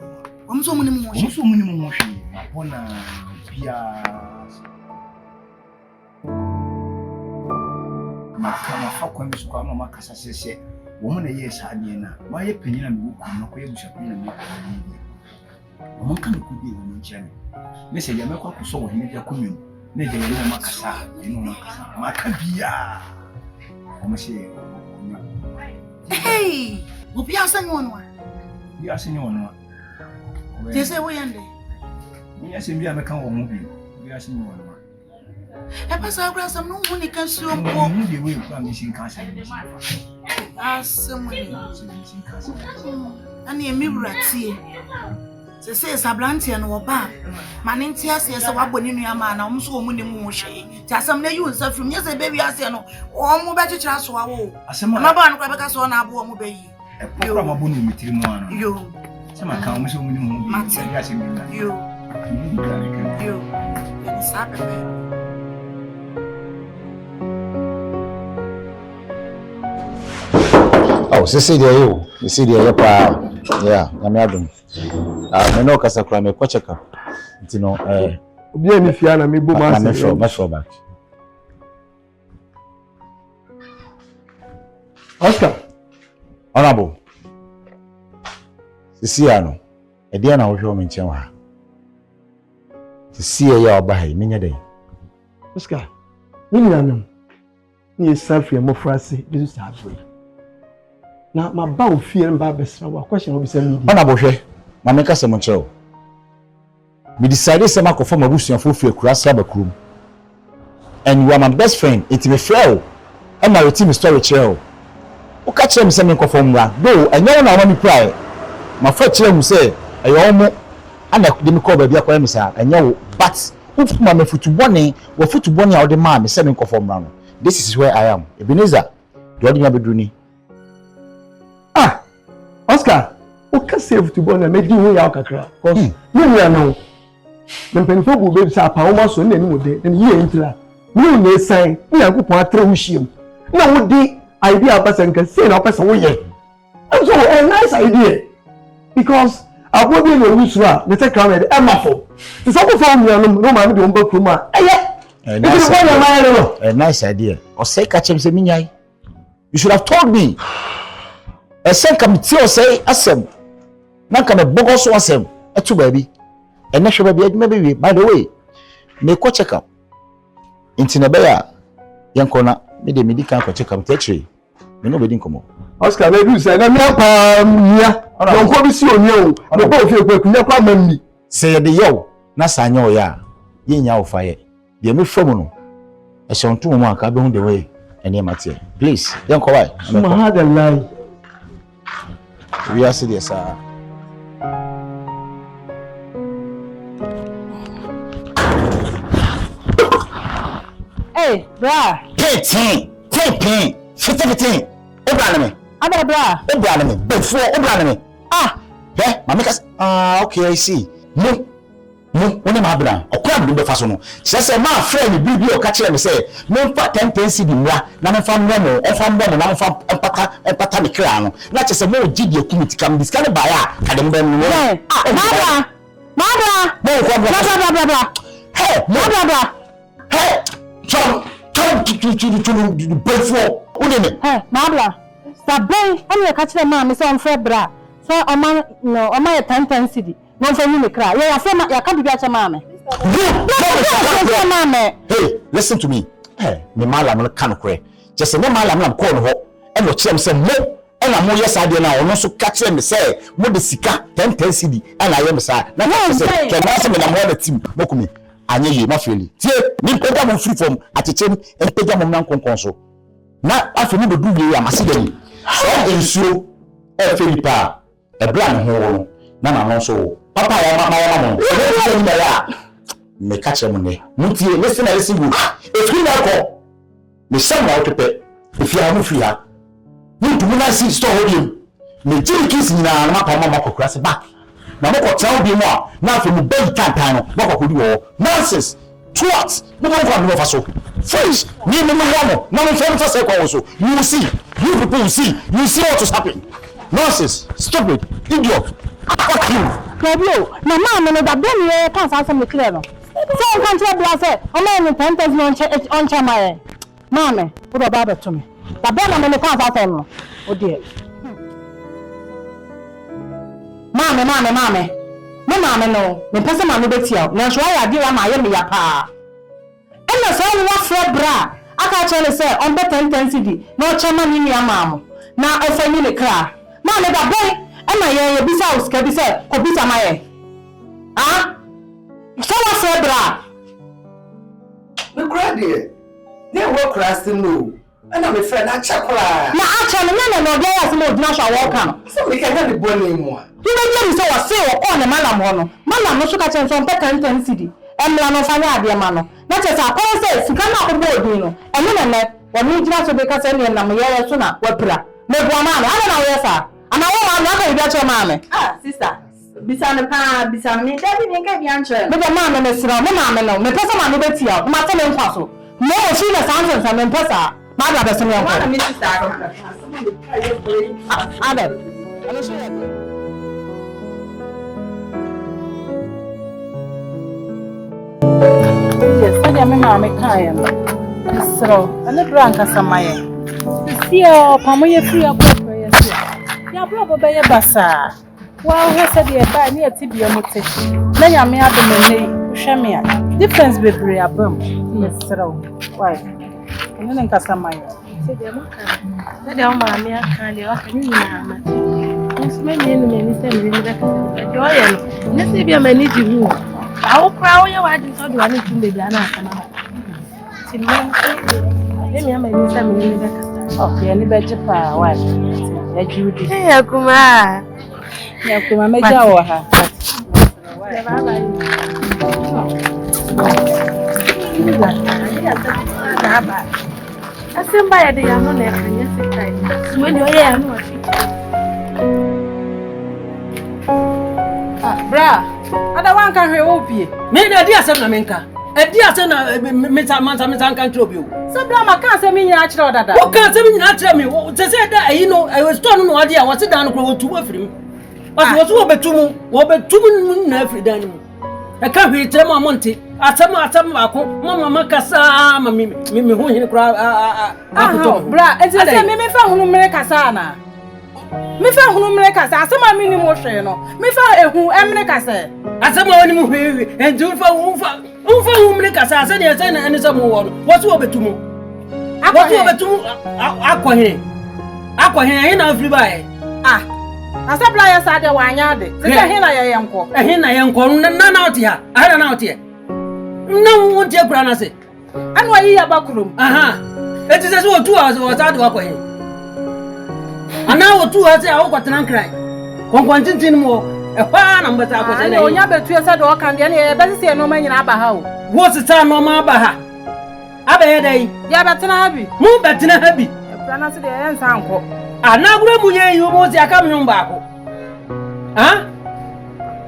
wo mso mu ni mo hwe bona bia makama fakwa misu kwa mama kasa sese wo mu na ye saade na wa ye panyina me wo na ko ye busha panyina me wo mu kan ko di wo mu nkyene ne se ya mekwa ko so wo hene ya komenu ne je ye no makasa eno makasa makabia wo mu se hey wo bia sanyo no bia sanyo no te se wo yande ni ya se bia meka wo mu bia sanyo no e pasa agora sam no hu ni kan so mpo ni de we kwa mi sin kan sa Assemble. And you mirror tea. They say Sablanti and Waba. Manintia says a wabon in your man, I'm so many more shade. Tassam, they use her from yesterday, baby. I say no, or more better chance. Assemble, my barn, Quabacas on our boom, obey you. Some account, so many more. You. Oh, Cecilia, you see the yeah, I'm having. I know Casacra, me Cocheca. You know, bien if you are me, Metro back. Oscar, Honorable Cecilia, a dear now, show me Chama. To see a year by many day. Oscar, you ni selfie mo frasi this is halfway. Na ma ba o fie mba besra wa question obi say me. Honorable hwe, ma meka se mo kire o. Me decide say ma ko form abusuan fo fie kurasa bakrum. And you are my best friend, it me frɛ o. E ma reti me story kire o. O ka kire me say me ko form ra. Do enye na wa me pray. Ma fa kire mu say eyo mo ana de me call ba bia kwa me say enye wo but if ma me futubone, wo futubone a wo de ma me say me ko form ra no. This is where I am. Ebenezer, do you want to Ah, Oscar, what can save to born and make you way out kakra? Because you know, the penful will be sa power so any day, and ye ain't that. You may say, we are good for a true. No, the idea person can say no person way. And so a nice idea. Because I will be the Usra, the second and Emma. The supper for me, no man, don't go to my. A nice idea. Or say catch him say minyai. You should have told me. A sen committee or say asem. Nan come a bogus asem. A two baby. And national baby maybe by the way. Make ko check up. Intinabaya. Yankona me de medical ko check up tetri. Me no be din komo. Oscar na do say na me pa nia. Don ko bi si oni o. No ko fi ko kunya kwa mammi. Say the yo. Na sanya o ya. Ye nya o faye. The me from no. I shall to mo aka be the way. Ene matie. Please, don't go why. Subhanallah. We are serious, sir. Hey, bra. Ten. 50. Obraname. Ada bra. Obraname. Before Obraname. Ah. Yeah, mama okay, I see. No, one ma bra. Okwa bi be fa so no. Se ma friend bi o ka kire me say, me mfa 10 pence bi mra, na me fa mo, o fa mo na me fa empata me kra no. Na che se mo gidi ekumiti kam diska ne ba ya, ade mba no. Mabra. Bra. Hey, mabra. Hey, chom to before. Unene. Hey, mabra. Sabai, anya ka kire ma me say on fa bra. So oma no, oma ya 10 pence di. No for you me cry. Yeah, say ya can be a mama. Hey, listen to me. Hey, me malam no kan kure. Just say me malam na call ho. E no kire me say mo. E na mo yes ade na ono so ka kire me say mo de sika 10 cedi. E na ye me say. Na ka say ke na say me na mo na team. Mokumi. Anye ye ma feli. Tie, ni pega mo free from atechem en pega mo na konkon so. Na afi ni be du ye amase dem. So ensuo e feli pa. E bra ho na no so. Papa ya mama me catch him ne mutie listen good if you go me say na otepe if you am free ha you do not see store hold me jiri kiss ni na mama kokura se back na mo ko tell bi mo a na afi mu big tantan no mo ko di wo nonsense what no go from over so fresh ni me no na me for say kwa so you see you people you see what is happening nonsense stupid idiot fuck you Claudio, na mama no da bem ye kan sa me clear no. So kan tell bla say, o me no 10,000 on chama. Mama, o do baba to me. Da bem na me kan sa no. O de. Mama. Me mama no, me pese mama betia. Na so ya di wa ma ye me ya pa. E na so wa fre bra. Aka chele say on be 10 cedi. No chama ni mi amamu. Na o fa ni le kra. Mama da bem Am I bisa uska bisa ko bisa maye. Ah? So what for bra? Me cry there. They work crasting no. And I'm a friend, I check. Na acha no na no dey as mo dina sha wo kan. So we can have the bone anymore. You dey say wa say wo on malam ho no. Malam no so ka chen so mpeka Ntem city. Emla no fa nya ade ma no. Na che sa kon say sika na ko bo odin no. Eno na na wo ni dina so be ka say ne na me ye so na wa pira. Me bo ma no, ana na wo sa. Ana wo ma no aka bi a che ma me. Ah, sister. Bisa me daddy me ka bi anche. Me bo ma me sira, me ma me no. Me pesa ma no be tia. Ma te me nkwa so. No, she na sanse sa me pesa. Ma da be so me nkwa. Wana me sister. Adam. Ana so ya. Yes, I am my kind. So, I never drank as a maya. See, Pamoya free up. Ya brother by a bassa. Well, he said he buy near Tibia Mote. Then I may have the Shamia. Difference between a bum. Yes, sir. Why? And then Casamaya. Said your mammy, I can't you. Yes, many enemies send me back. Joy, let's see if I need you. I will cry your wife is not doing anything, baby. I'm not. Okay, any better power. Why? Judy. Hey, Kuma. Yeah, Kuma, make your her. I send by a day, I'm not there. When you're here, Bra, I don't want to help you. Me na dia sem na menka. E dia sem na me kan trouble you. So bra ma kan se me nyina kire odada. Wo kan se me nyina kire me. Se se da ayi no, I was turn no ade a wo se dan no kro otu afiri mu. Wo so wo betum na afiri dan mu. E ka hwe tire ma monte. Atam ako mama makasa ma me ho hene kra akoto. Bra, e se me fa hunu mere kasa na. Me fa hunu mere kasa asema me ni mo hwe no. Me fa ehu emre kasa. Asema woni mu hwe enju fa hu mere kasa ase ne ase na ene se mo wo no. Wo so obetumu. Wo so obetumu akọ hene na afiri bae. Ah. Asabla ya sa de wanya de. Se he na ye yenko. He na yenko na oti ha. Aha na oti e. Na wo tie kura na se. Anu ayi ya bakurum. Aha. Eti se wo 2 hours wo sa de akọ hene. Ana wo 2 hours a wo kwatena nkran. Konkwantintin mo e kwa na mbata akọ se na. Onya betu e se de o kan de na e be se no ma nyina aba ha o. Wo se ta no ma aba ha. Aba ye dai. Ya betena ha bi. Mu betena ha bi. E kura na se de ye nsa anko. Ana gure mu ye yu mo si aka mnyom baako. Ha?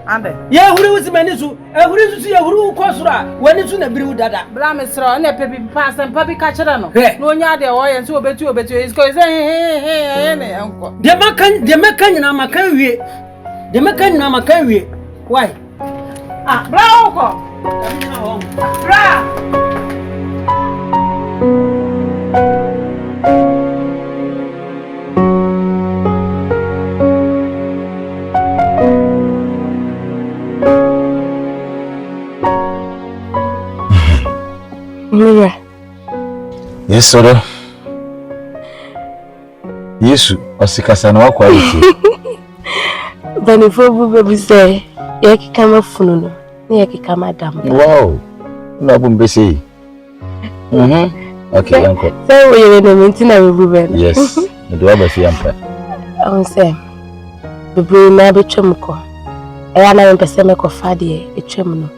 Ande. Ye huri wusi manisu, huri susu ye huri ukosura, wani su na biriu dada. Bra me sro na pepi pass pa bi ka kire no. No nya de o ye nso obetu isko se ne anko. De meka nyina maka wie. De meka nyina maka wie. Why? Ah, bra uko. Bra. Mira. Yes, sir. Yesu, osikasa na wakwa yiti. Bani fobu bebu say, yaki kama fununu, ni yaki kama damu. Wow. Na bumbe say. Okay, uncle. Say we yele no mintina Ruben. Yes. Ndo aba fi ampa. On say. Bebu na be twemko. Eya na mpese me ko fade e twem no.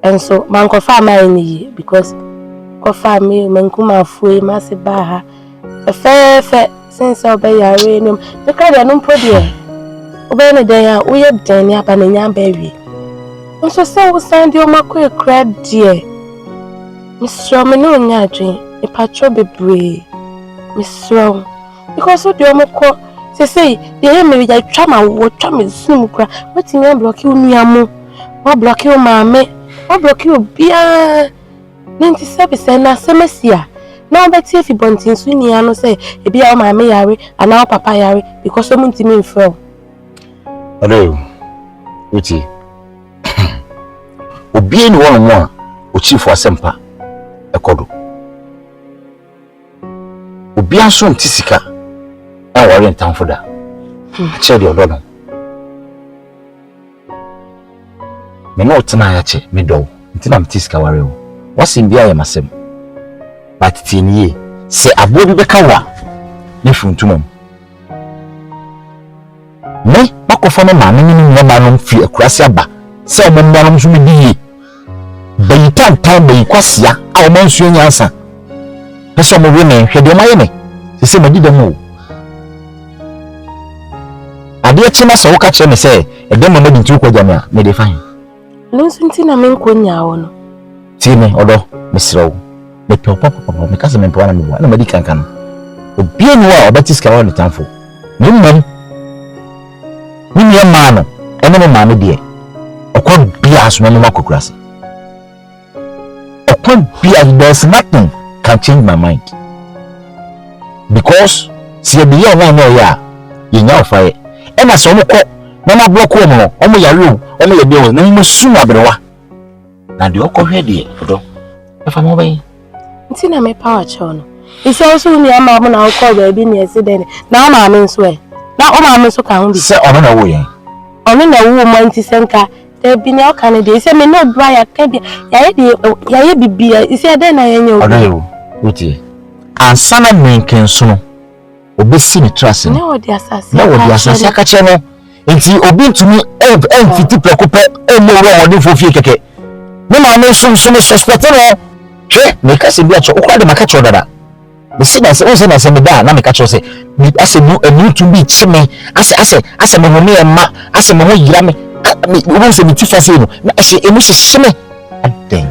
And so man ko fa ma ni because ko fa me mankuma afue ma se ba ha. Fe since obey yare nim. The credit no prodie. Obey no dey a we den ya ba na nya ba wi. Nso say we send you makọ credit. Mr. me no nya adwen. E patro bebre. Mr. Because so dey omko say dey me ya twa ma wo twa me sum kra. Wetin ya block you nuamu. Wa block you maame. Wa block you bia 97% na semesia. Na obeti efi bontin so ni ano say e bia o maame yare ana o papa yare because o muntimi mfrɛ. Hello. Uti. Obi ni won mo a o chief asempa ekodo. Obi anso ntisika e ware ntamfo da. Che de odo no. Me no tena ya che me do. Ntina mtisika ware o. Wasim bia ya masem. But tiniye se abo bi beka wa ne funtuma me bakofa no ma ne ne ma no fi akurase aba se o mo no so me di bayi tan bayi kwasia a o man suo nyansa pese mo we me hwede ma ye me se ma di dem o ade chima so woka kire me se e dem ma di ntu kwa jama me de fine no sinti na men ko nyaa no ti me odo me srew me pe papa me kase me pe wana me bo na ma di kankan obi enu a obetis ka won tanfo me mmam ni me ma no ene me ma me de okwa bia so me makokurase okwa bia there's nothing can change my mind because si e biya na no ya yenya ofaye e na so mo ko na ma block wo mo o mo yare o mo ye biya na mo su abrewa na de okọ hwe de do e fa mo bayi nti na me power chono isi also ni ama mo na okọ ba bi ni accident na ma me nso e na o ma me nso ka ho bi se ono na wo yen ono na wo mo nti senka te bi ni o kan de ise me no bra ya ka bi ya ye bibia isi ade na yenye obi ono yo uti ansana menken so no obesi ni trust na wo di asase na wo di asase aka che no nti obi ntumi fiti prekope o mo wo won fofie keke me ma no so suspect no hwe me ka se bi acho okwa de maka cho dada me se na se o se na se me da na me ka cho se ase nu enu tu bi chime ase me ho me ma ase me ho yira me wo se mi ti fa se no na ase emu se shime aden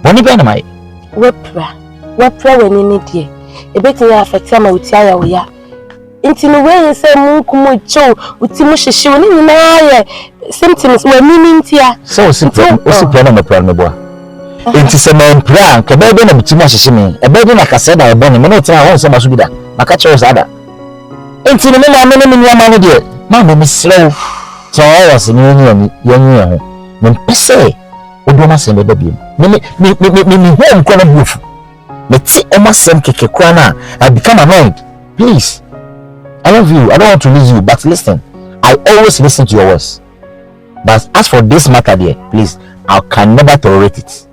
woni be na mai wepra wani ni die ebeti ya affect ma uti aya wo ya nti no we se mu nkumo cho uti mu hyehye woni nyina ya symptoms wani ni ntia so simple na me plan me boa nti se me plan ke be na muti mu hyehye me e be na kase da e bo ne me no tira won se ma so bi da maka che wo sada nti no me na me ni ama no de ma me slow so was ni ni yanyi ho me pese odo na se me da bi me home ko na bufu me ti omasem keke kwa na I become annoyed. Please, I love you, I don't want to lose you, but listen, I always listen to your words. But as for this matter there, please, I can never tolerate it.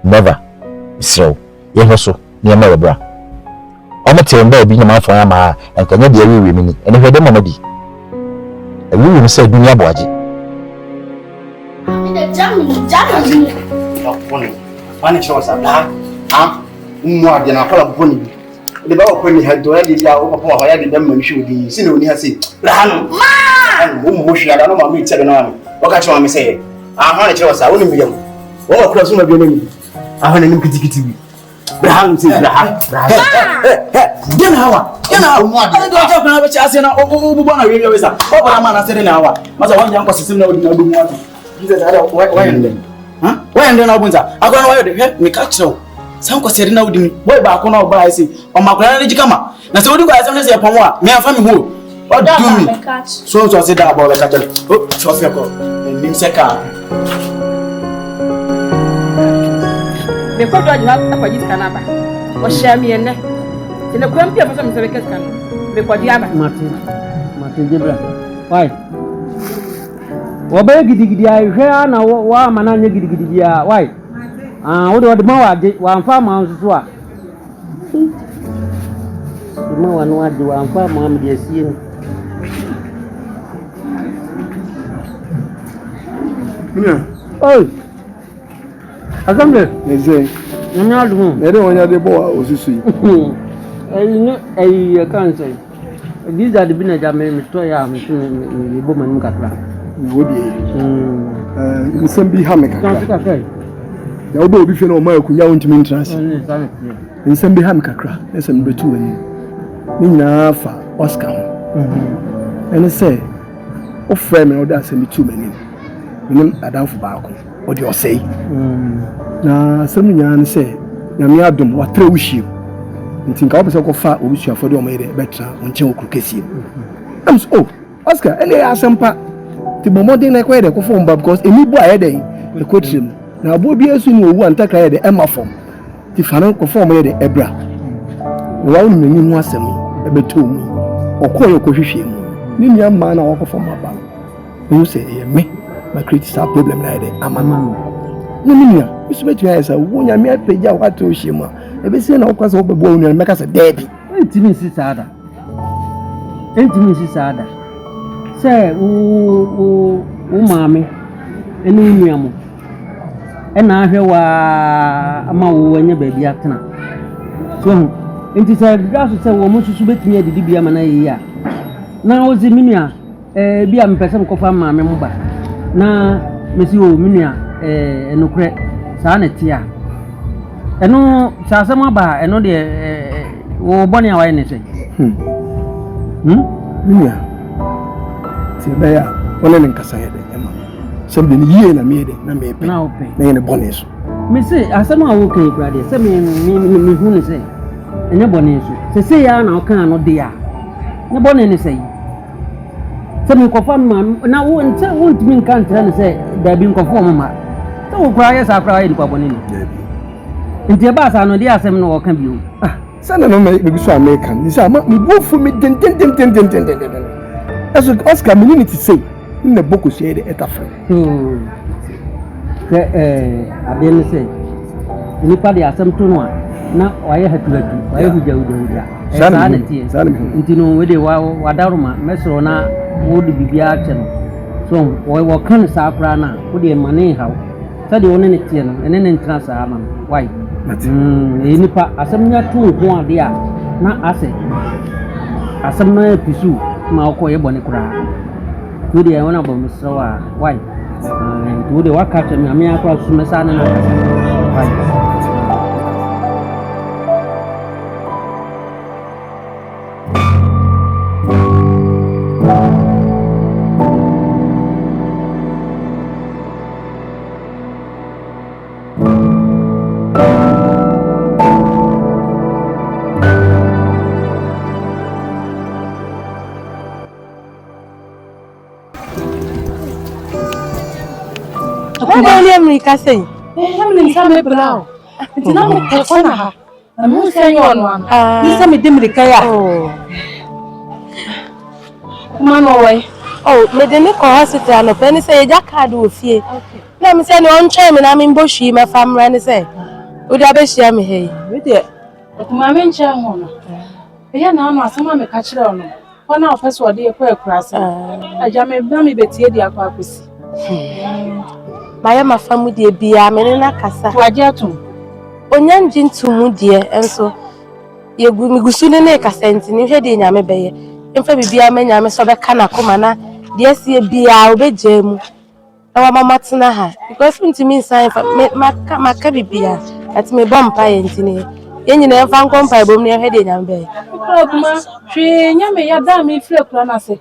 Never. So ye so near my bra omo tell me be nyama for ama enkanyo de awi mi ni ene hwede mo di awi mi say dunia boaje ida jamu wani cho sa bla mwa de na kola boni de ba ko ni hado ya de ya o papa ho ya de dem manhwe odi si na oni ha se bla no ma mo hwi ada no ma mi tebe na o ka cho ma say ha na cho sa woni mi yam o ma kula so ma bi na mi ha na nim kitikiti bi bra se bra den hawa mwa de do cho na ba cha se na o bu na we wesa o bra ma na se na hawa ma sa wanja kwasisim na odi na do mwa Jesus ada wa yende wa yende na obunza akwa na wa yode he mi ka cho san ko seri na wudi boy ba ko na oba ese o makora na jikama na se wudi ko ase na se pomo a me afa mi ho o do mi so se da ba be ka tele o so se ko nim se ka me ko do ajina akwa jika na ba o share mi enne te ne kwam pia fa so me se be keskan me ko di aba Martin Jebra why oba gidigidi ai hwe na wa mana nya gidigidi bia why wo de ma wa mfa ma nso a ma wa no ade wa mfa ma am de asie oi azambe Neze. Nya adu Ere wonya de bo osusu I can't say. These are the bina jame to ya me bo man kakra. Wodi nsembi ha me kakra. Ya obo obi fe na o ma akunya wontimi ntrase. Nsembi ha me kakra. Esem betu wani. Ni nyina fa Oscar ho. Ene say o frame me o da asem betu mani. Nim adanfo baako. O de o say. Na asem nyana ne say nyame adom wa tra wuhie. Nti nka opese ko fa obusuafo de o mayede betra onche okukesi. Am so Oscar ene asempa ti bomodin na kwede ko fo mba because emi bo ayede e kwetrim na abo bi esu ni owu antakra yede ema fom ti fana ko fo mayede ebra wa wonu ni hu asem e beto mu okoyo ko hwehwe mu ni nia ma na wo ko fo maba no se e me ma create sa problem na yede amama No minia, you speak to us, when you may pay your what to shima. Ebi say na okwa se obebo onu na meka se debi. Entimi si sada. Entimi si sada. Se o maame enu nuamo. E na ahwe wa ama wo anya baabi atena. So enti se graso se wo mususu betimi adidi bia mana yi a. Na ozi minua bia mpese mkofa maame mo ba. Na mesi o minua enokre saa na tia. Eno sasa maba eno de wo boni awaye ne se minia se baya wala nen kasa yede ema some de yiye na me de na me pe na ope na yene boni so me se asama wo kan brade se me hu ne se enye boni so se ya na okan no de a ne boni ne se se me kofa ma na wo nte wo ntimi nkan tra ne se da bi nkofo mo ma se wo kra ya sa kra ya di kwa boni ne nti ba sa no dia asem no woka bio sana no me bi so American ni say me bofu me den eso Oscar me need to say na boko share the etafre abel say ni pa dia asem to no na waye hatulatu waye huja sana tie nti no we de wa daruma mesro na wo de bibia che no so wo kan sa akra na wo de mane hawo sade wo ne tie no ene ne ntra sa ama why nipa asem nya tu ho ade a na ase asem na pisu ma ko ye bone kura to de wona bo misrawa why to de wakata mi amia akra su mesa na why America say hamne same brao ntina mo telefona ha na mo se yo no am ni se me America ya kuma no way me de ni ko hospital no pe ni say ja card wo fie na me say ni on try me na me mbohwi me famra ni say wo da be hia me he we de kuma me nche ho no ya na no asema me ka kire no ona ofeso de ekwa ekurase aja me ba me betie di akwa akosi Maya mafamu die bia me na kasa waje atum onyanji ntumu die enso yegu migusu ne na kasa ntini hwe de nyame beye emfa bibia ma nyame so be kana koma na die sie bia obeje mu na wa mama tena ha because ntimi nsan maka bibia ati me bompa ye ntini yenyina emfa nkompa ebom ne hwe de nyame beye kuma hwe nyame ya da me fle kura na se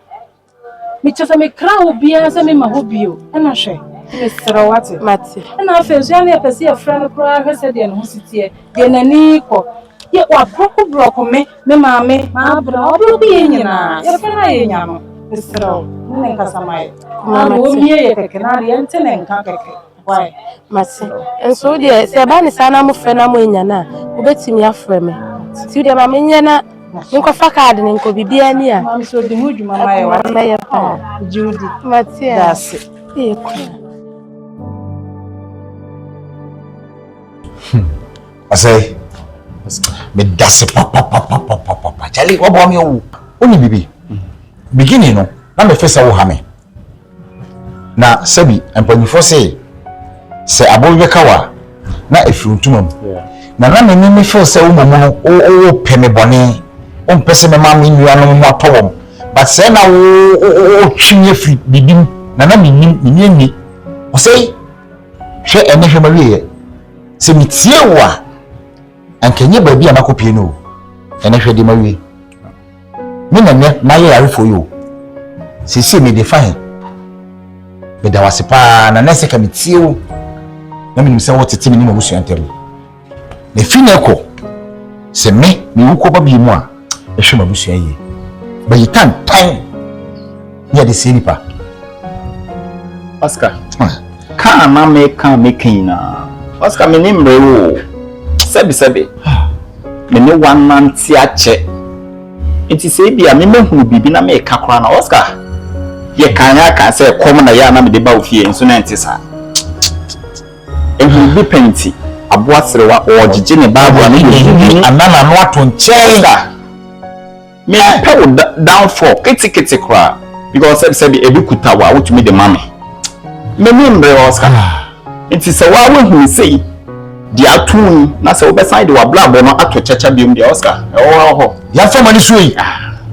mi chese me kra obia se me ma hobio na hwe Mr. Wati Mati na afenso ya na pese ya fra no kra hwese de no sitie de nani ko ye wa broko me maame ma bra obroko ye nyina ya fa na ye nyano Mr. ne nka samaye ma wo mie ye keke na de ntene nka keke why Mati enso de se ba ni sana mo fe na mo nya na obetimi afre me ti de ma me nya na nko fa card ne nko bibia ni a ma so de mu djuma ma ye wa na ye pa Judy Mati that's e ko I say, me that's papa. Charlie, what about me? Only baby. Beginning, no. Na me first awo ha me. Na sabi, empanyifo say abo be kawa na efiruntumam. Na me feel say wo momo o pe me bone. O mpese me ma me nua no mo atowom. But say na wo twinye fi bibim na me ni. O say hwe ene hwe mawie. Se mitie wa ankenye baabi a makopie no ene hwe de mawie me na ye yare for you se me define be da wase pa na nese ka mitie wo na me se wo tete me ni mabusu antem na fi na ko se me wuko ba bi mu a ehwe mabusu aye ba yitan ya de senipa Oscar ka na me kina Oscar me nimre wo sebi me ne one man ti ache enti se bia me mehu bibi na me ka kora na Oscar ye kan ya ka se kom na ya na me de ba ofie nso na enti sa ehu bi penti aboa serewa o gigi ne bible na ehu anana no ato nkyɛn me pe down for kiti kra because said ebi kuta wa wotumi de mame me mbre Oscar it is a wa we say di atun na se obesan de wa blabo no ato chacha biom de Oscar ho ya fama ni so yi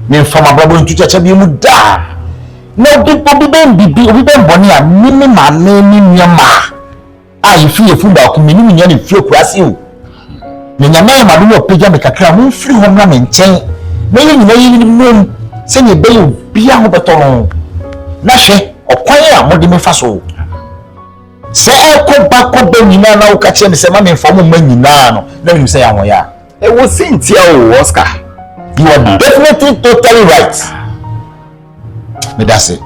me fama blabo ntu chacha biom da na obi ben boni a mimi ma ni nyama a yifi yefu ba ku mini nya ni fie kurase o me nyama ma do opagya me kakra mo firi ho na me nkyɛn me nyina yi ni mom se ne be bia ho betono na hwɛ ɔkwan a mode me fa so se ekoba koba nyina na wo ka kye me se ma me mfa mo ma nyina no na me se ya ho ya e wo sentia o Oscar you are definitely totally right me that's it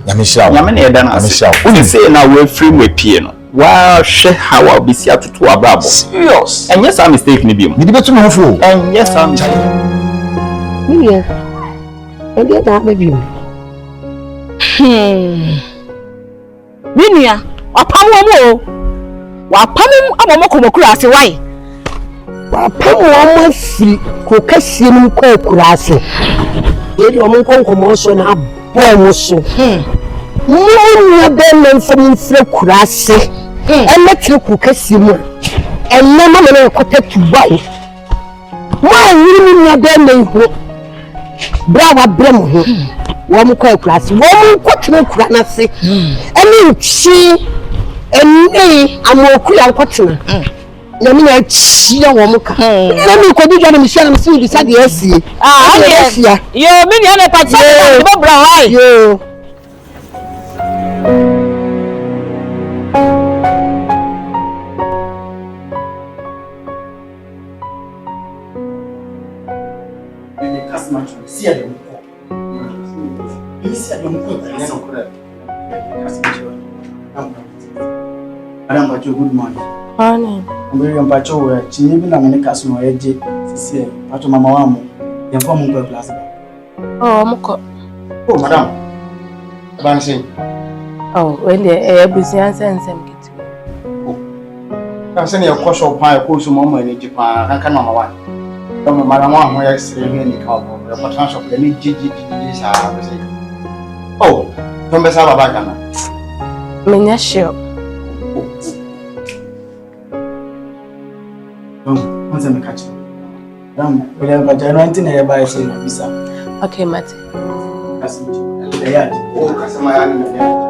nyame shawo nyame na yeda na ase say na we free we pie no wa hwɛ how a bisi atoto abrabo serious and yes a mistake ni biom me di betu me ho fo and yes am Mia, and yet I baby. Minia, wapam amomoko kurase why? Wapam wo fi ko kasie mu kwa kurase. Ye do mo konkomo so na boy mo so. Mo nya ben men fam fre kurase. E metre ko kasie mu. E na ma na ko tatu boy. Mo yiri nya ben men ho. Brava brem ho. Wo mo kwa kurase. Wo mo ko tene kurana se. Eni chi eni amoku ya kwotena. Na me na chia wo mo ka. Na me ko bi jana me hia na me se bi sa de asie. Yo me ni na pati na bra why? Yo. Good morning. Morning. I'm very unpatrol. She even a minute casino edge. Sister, Pato Mama Wamu. Your form of class. Oh, Moko. Oh, madam. Banshee. Oh, when the Busian sends him get I'm sending your course of pie, course of Mama in Japan. I can't Mama one. Come, Madam, who is in the cowboy. The potential of any GG. Oh, don't be sorry about that. Minya sure. Once I catch you. Damn, we have a 19 year by saying visa. Okay, Mate. That's it. Yeah. Oh, customer.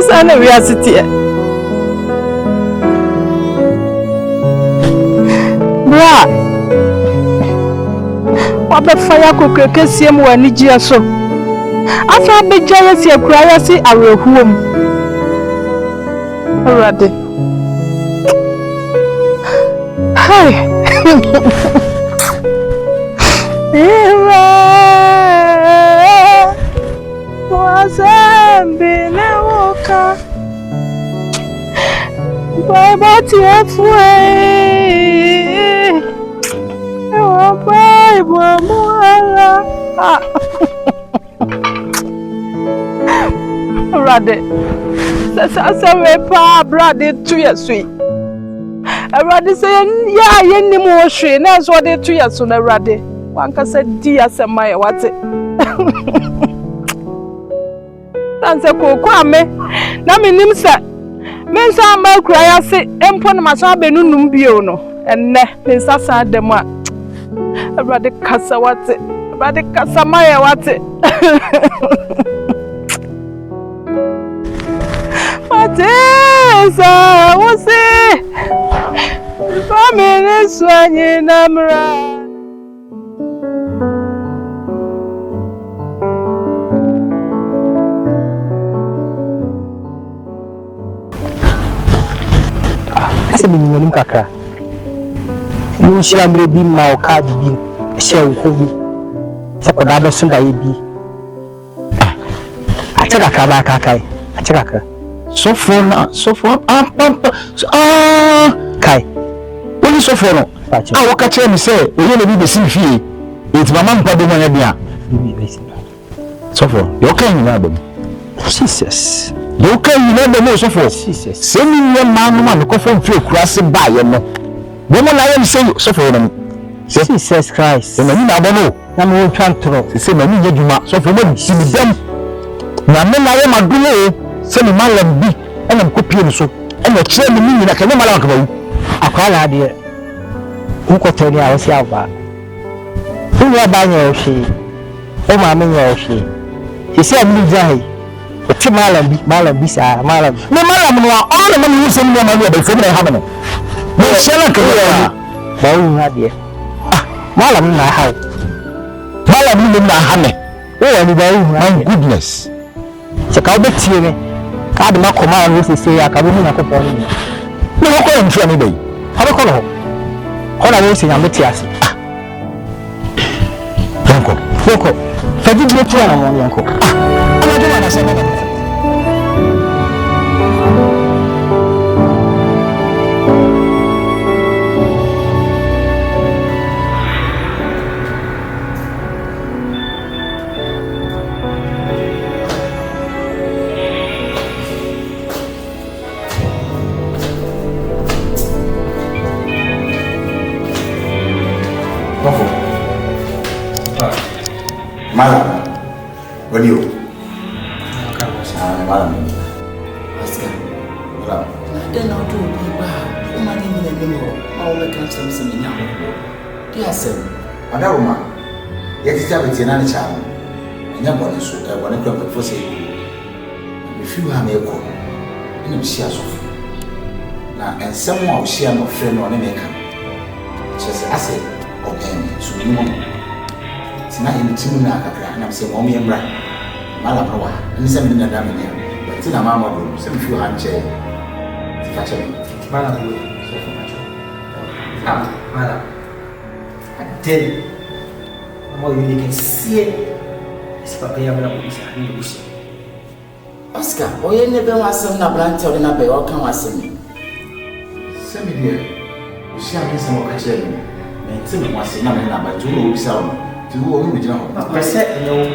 Sana we are sitting. Bra. Wabe fire ko keke mu ani gia so. Afa be jaya si akura ya si awehuom. Already. Hey. Baba tiafue ewa Bible muala Rade sasa we pa brade tu yesui Rade say ya yenni mu hwe na so de tu yesu na Rade wanka say di asema ye wate Tanse ko ame na menim sa Mensa ma kura ya se empo na maso abenu num bio no enne mensa sa dem a Ebrade kasa wate Ebrade kasa maye wate Wate sa wose Famene swanye namra Asa minimum kakra. You shall be my card be shall be. Sakada Sunda be. I take a kakai. I take a so for Kai. What is so for? I will catch him say, we will be the same fee. It's my mom, Padumania. So for your kind of Jesus. You can remember most of us. Send me your man, who come from crossing by you. Woman, I am saying so for them. Jesus Christ. And I don't know. I'm going to control. It's a man, you might so for them. See them. Now, I am a good. Send me my be and I'm copying so. And you're telling me that I can never talk about. I call her dear. Who could tell me I was here? Who are buying your she? Oh, my man, your she. He said, me die. Malam bisa malam. No malam no all the money you send me money by from having. No sell it. Bau na dia. Malam na how. Malam ni na hame. Oh ni bau my goodness. Se ka be tie me. Ka de makoma no se ya ka be na ko pon ni. No ko en fia ni bei. Ha be ko no. Ko na wo se ya me tie ase. Yanko. Fadi bi tie na mo yanko. Ana de na se na. Malam, what do you? Malam. Oscar. Malam. Then I'll do people. Oh, my name is Nemo. I'll make something now. Yes, sir. Another woman. Yet it's a bit in any child. And I'm going to shoot. I want to come for say. If you have a call, and you share so. Now, and someone will share my friend on America. Just as I said, okay, so you know. Na in timu na kakra na se mo miembra mala prowa ni se mi na da me ya ti na mama do se mi fu han che ti fa che mala do so fu ma che mala Aten mo yuni ke sie se pa ya bla polisi ni do busi Oscar o ye ne be wasem na brante o na be o kan wasem se mi dia o si a mi se mo ka che me ti mo wasem na me na ba ju o bisa o tu wo mu jina ho pese no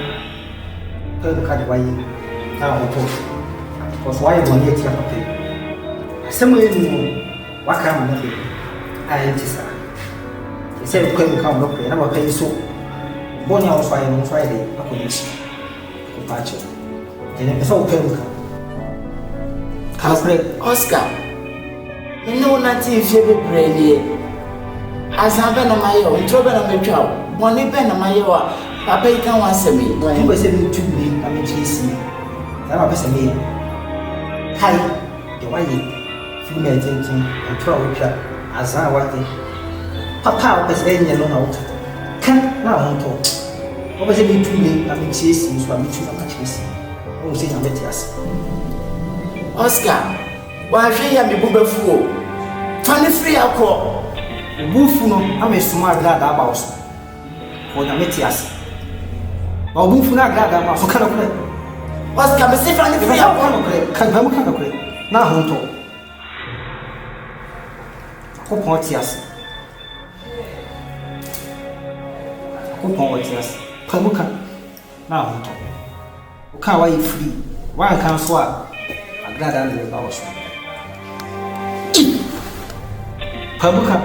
to ka de wayi na ho to ko so wayi woni eti apote asemo enu waka ma na be ai ti sa ese ko mu ka mo pe na ba pe so boni a so ayi no Friday akoni ko pacho ene pese o pe mu ka Oscar eno na ti je be brele azabe na mayo ntrobe na metwa Money pen na mayewa papa yi kan wasemi tu be se mi tubi na me chisi na ba pese me kai de wayi fu me tintin antro wo twa azan wate papa o pese enye no na wo kan na ho to o pese mi tubi na me chisi so mi tu na chisi o se na betias Oscar wa hwe ya me bubafu o fane free akọ bufu no amesuma da da ba oso na metias ba obu funa gaga ma so kana kure Oscar me sefra ni free akọ kan ba mu kana kure na ho to ko pon tias ko pon tias kan mu kan na ho to o ka wa yi free wa kan so a agrada ni ba oso kan mu kan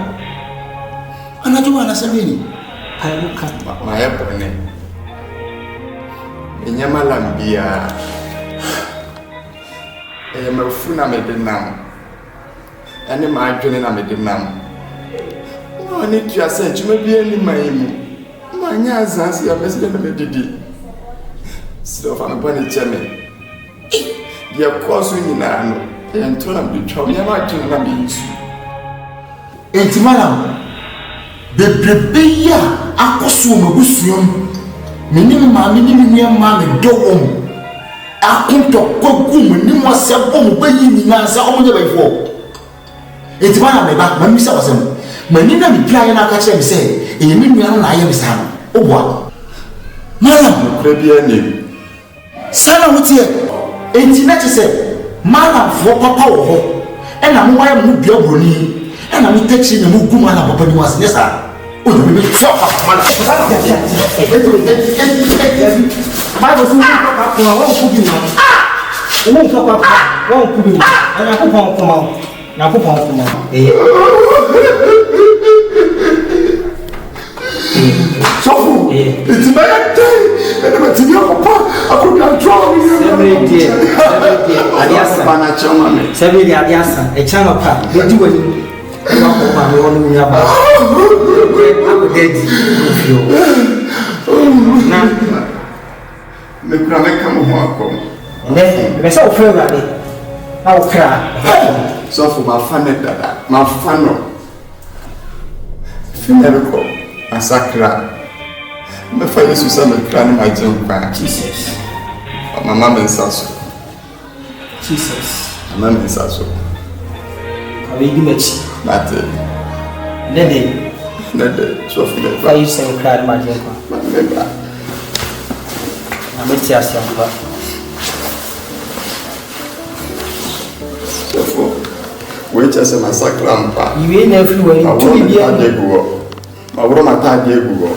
anajua anasema Haruka maya bone enyama lambia mafuna medinam ene ma adwene na medinam oni tua se juma bi ani maimu manya azansi ya mesle na medidi so fa me bone cheme ye koso nyina no ento na bitwa nyama adwene na meyisu entimala Bebrebeya akoso mabusuom menim ma menim nua ma me dowom akonto kogum nim wasebom bayi nyina sa omonye bayfo etima na meba mamisa wasem mani na me pia na ka kire me say e me nua na aye me sa no oboa malam kura bi ani sana wotie enti na kise malam fo papa wo ho e na mo waye mo bia broni e na mo tachi na mo gu malam papa ni wase yesa o do me fo papa malam Bible says papa ko wa ku bi na o fo papa wa ku bi ana ko pon ko ma na ko pon ko ma Sofu, it's my time. And I'm telling you, Papa, I could not draw me. 70 Adiasa, Panachoma, 70 Adiasa, a channel pap. They do it. I'm going to I'm dead. Now, the Kramek come home. And then, there's so fair. I'll cry. So for my fan, my fan. Finerico. Masakra. Me fa Yesu sa me kra na magem kwa Jesus. Mama me nsaso. Jesus. Mama me nsaso. Abi di mechi. Mate. Nede. So fi me. Fa Yesu sa kra na magem kwa. Meba. Na me ti asia kwa. So for we just masakra mpa. Iwe na everywhere to be here. Mawuro matade egugo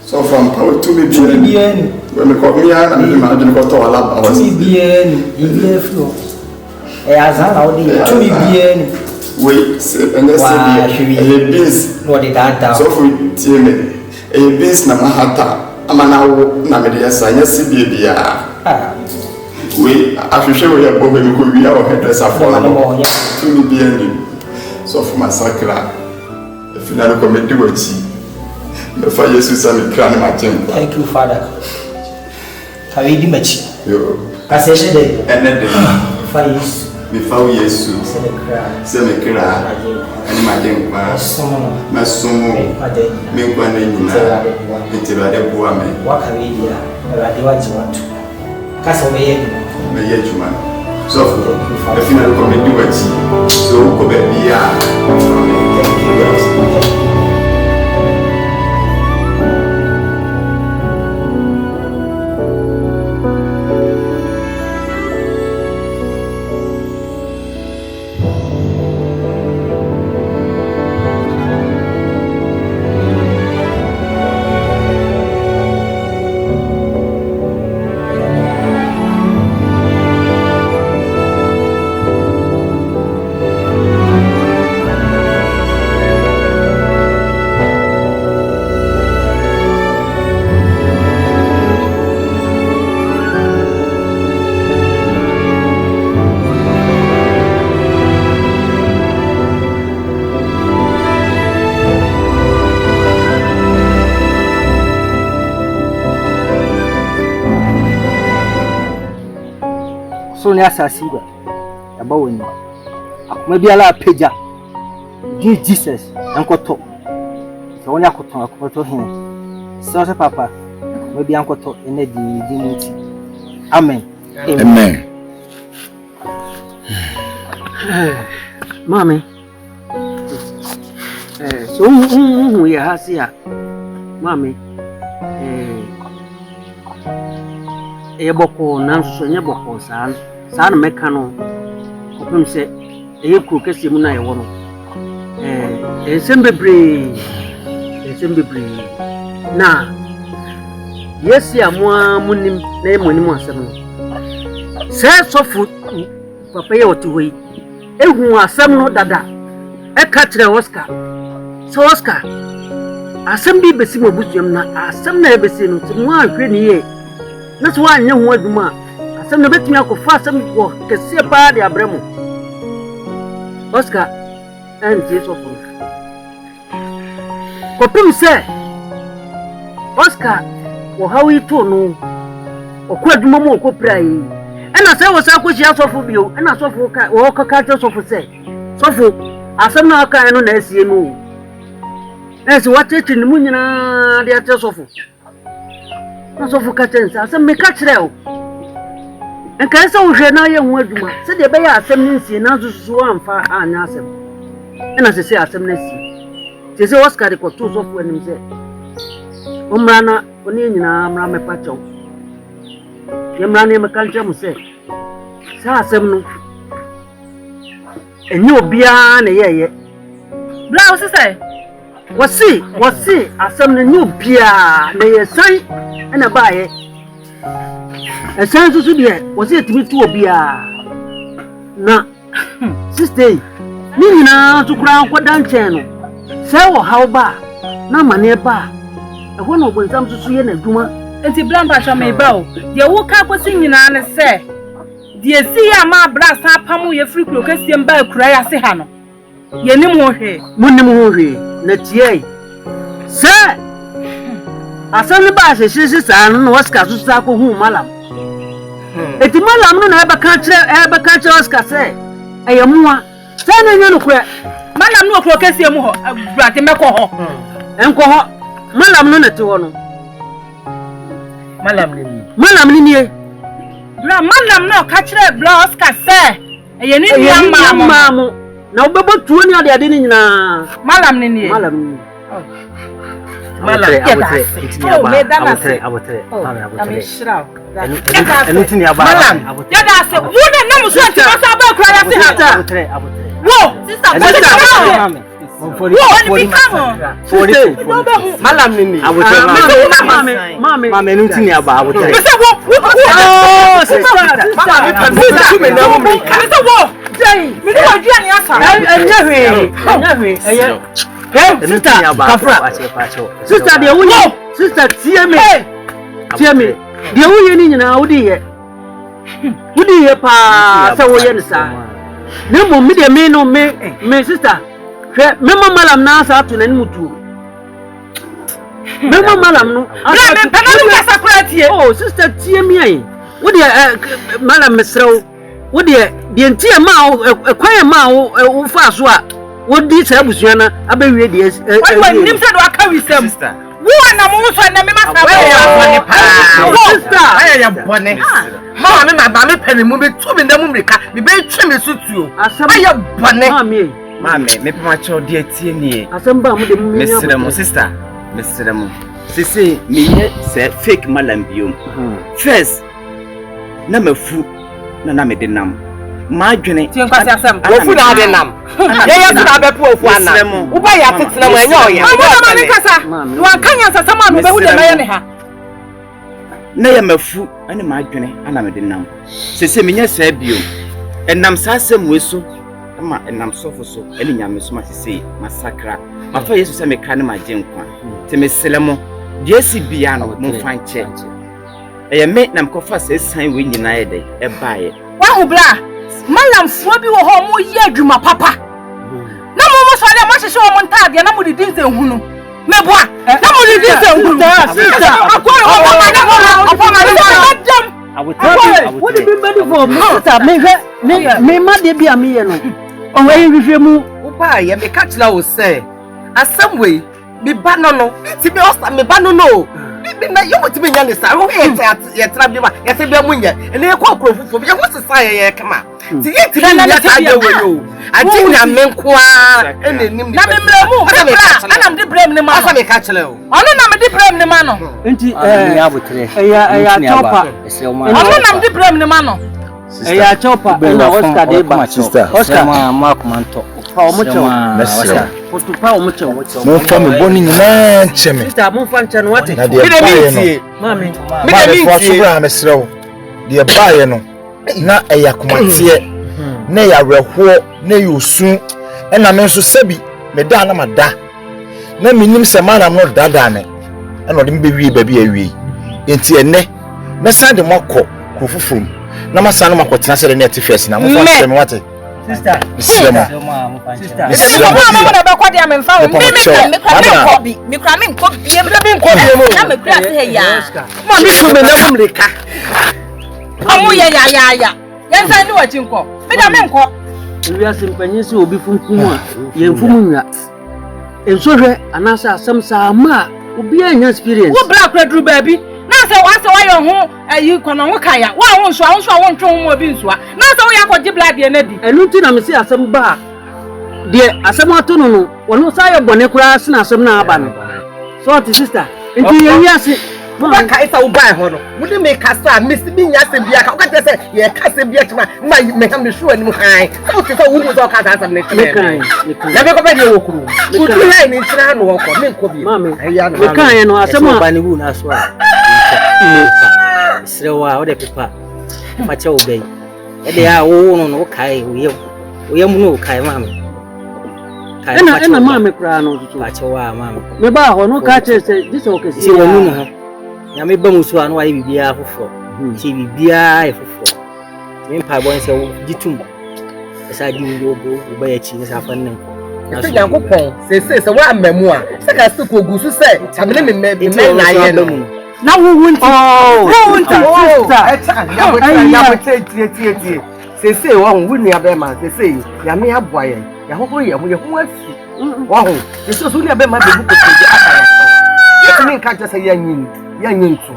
so from power to me bien when me come here na me imagine ko to ala ba was bien ile flow e azara odi to me bien we se ene se bi e bis no de dada so for tie me e bis na mahata amana wo na me de yesa nya se bi bia we ahwehwe we ya bobe me ko wi a o headress afọ no to me bien so for massacre Finally, come to what you. The fire Jesus and crown my temple. Thank you, Father. Have you done much? Yo. Passage day. And then fire before Jesus. Send me cry. And my temple. My son. Me one into the woman. What have you done? What you want to? Castle me, man. So, the final come to what you. So, come here. So ni asasi ba aba woni akoma biala peja di Jesus enkoto so woni akoto hin so papa akoma bi ankoto ene di muti amen amen mami so ya hasia mami boko nanso nye boko saa na meka no opem se kru kese mu na yewo no esembebre na yesi amwa munim na emonim asem no se sofu papa ye wotu hoyi ehu asem no dada ka kire Oscar so Oscar asem bi besi mo busuam na asem na ebesi no timu ahwe ni ye na so anya ho aduma asem na betumi akofa asem wo kese pa de abramo Oscar and Jesus of kopim se Oscar wo hawi to no okwa aduma mo okoprai ena se wo sa koshi asofo bio ena asofo ka wo ka asofo se sofo asem na aka no na asie no ese watechi ni munyina de atesofo asofo ka tense asem me ka kire o enka se wo hwe na ye ho aduma se de be ya asem ni nsie na susu amfa anya asem ena se asem na si She say Oscar the control of when him say. Omrana oni nyina amra me pacho. Yemrana me kancha mu say. Sa asem no. Enye obia na yeye. Bla wo say. Wasi asem na nye obia na ye san na baaye. Esan susu de wasi etimi tu obia. Na sister ni nyina to kura kwada nchen no. Say wo how ba na mane ba. Ehwo na obonsam susu ye na adwuma. Enti blamba sha me ba o. De wo ka kwasi nyina ne se. De si ya ma bra sa pamu ye free kuro kase mba kura ya se ha no. Ye nim ho hwe. Munim ho hwe na tie. Se asani ba se sisi sa no Oscar susu sa ko hu malam. Eti malam no na eba ka kire Oscar se eyemuwa. Se na nya no kura. Malam no kuro kase mu ho brate meko ho. Enko ho. Malam no na ti ho no. Malam ni nie. Bra malam no ka kire bra Oscar se eye ni mamu. Na obebo tuo ni ade ni nyina. Malam ni nie. Malam. Abotre. Ami shira. Anything about malam. Ya da se wo na na muso anti ba sa ba kura ya se ha. Abotre. Wo, sister, malam ni. Mama anything about abotre. Oh, sister. Sister, dear, sister, see me. Dear, we need now, dear. Would you pa so yen sa? No me de me no me sister. Memo malam na sa to nan mutu. Memo malam no. Oh, sister, tie me ai. Wo de malam mesrew. Wo de ntie ma kwan ma wo fa so a wo di sa busua na abewie de wai nim se do aka wisam sister wo na mo so na me masa sister aya ya bone ma me pene mu be tu me ndam mrika me be twe me sutuo aya bone mame me pema cho de tie nie asamba mu de mu mesere mo sister mesere mo sisi me se fake malam biom first na mafu na me de nam ma dwene ti nkwasi asem ofu na de nam ye na be pu ofu ana wo ba ya tetena mo enye oye ma ne kasa wo akanya sasa ma no be hu de me ne ha na ya mafu ane ma dwene ana me de nam sese me nya sa bio enam sa asem weso ma enam sofo so ene nya me so ma sese masakra ma fa yesu se me ka ne ma genkwa te me selemo de si bia no mo fanche eye me nam ko fa se san we nyina ye de e baaye wa hubla malam fo bi wo ho mo ye adwuma papa na mo so de mo hye wo mo ntade na mo di dinse hunu meboa na mo di dinse hunu sister akoro wo ma na mo what be ready for sister me ma de bia me ye no o we hwehwe mu wo pa ye me ka kira wo se asem we bi ba no ti bi osta me ba no na you want to be young sir who ye tra bi ma ye se bia munye ene ye kwa krofufo bi ye ho sesa ye kama ti ye ti na ade we yo ade na menko a ene nim na me mramu ana me de brem ne ma asa me ka kire o ono na me de brem ne ma no enti ya botre ya chopa ono na me de brem ne ma no ya chopa na Oscar de ba Oscar ma komanto pa o mocho Oscar potu pa o mocho mo fa me boni nyina ncheme sister mo fa nche no wate me de mintie mami me de mintie so bra me serew de baaye no na eya komatie na ya reho na yosu na me nso sabi me da na mada na minim se manam no dada me na ode me wi ba bi awi enti ene me sande mako kofufum na masana makotena se ne tifes na mo fa me wate sister sister mama na be kwade am fa me kra me nko bie na me kra se he ya ma mi so me na mrika amu ya yansa ni wachi nko me da me nko wi asempanyi se obi funkum a ye mfumu nwa ensohwe anasa asem sa ma obi anya experience wo bra kra duru ba bi na se wa yo ho ayi kono ho kan ya wa ho nso wo ntwe ho mo bi nso na se wo ya ko gibla de na di enu ti na me se asem ba de asem ato no wono sa ye bone kura se na asem na aba no so ti sister nti ye wiase ba ka isa wo bai ho no wo de me kasa miss bi nya se bia ka o ka se ye kasa bia tuma ma me ha me sure anim han so ti so wo mu so ka sa ne kan na be ko ba de wo kuru ku tu hai ni tira no ko me ko bi mame me kan ye no asem ba ni wu na so a srewa o de pepa ma che obey e de a wo no kai wo ye mu no kai mame ena mame kura no ba che wa mame me ba ho no ka che se this o ke si wo nu no ya me ba mu so anu ayi bibia fofo ti bibia e fofo me pa bon se wo ditum esa di wo ba ya chi sa fa nen ko se janko pon se wa amamu a se ka se ko gusu se tamene me na ye no na wo wunti tie se wa hu wunu abe ma se ya me aboa ye ya ho ye ho afi wa hu se so ni abe ma be bu ko je aka ya so ni ka je se ya nyin tu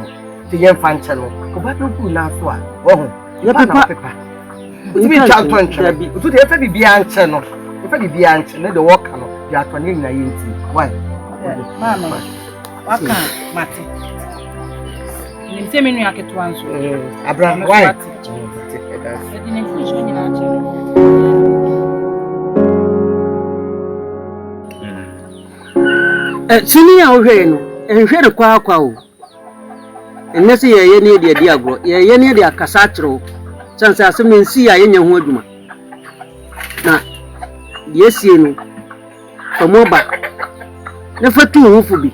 ti yen fan channel ko ba do ku na so a wa hu ya pepa bi cha to nche bi so de fa bi anche no fa bi anche ne de work no ya to ni na yin ti why mama waka mate ni se menu aketo anso Abraham why sini ya ohwe no enhwe ne kwa o enese ye ne de di agro ye ne de akasa kiro sansa asem ne nsi ya yenya ho adwuma na yesie no tomoba ne fatu ho fu bi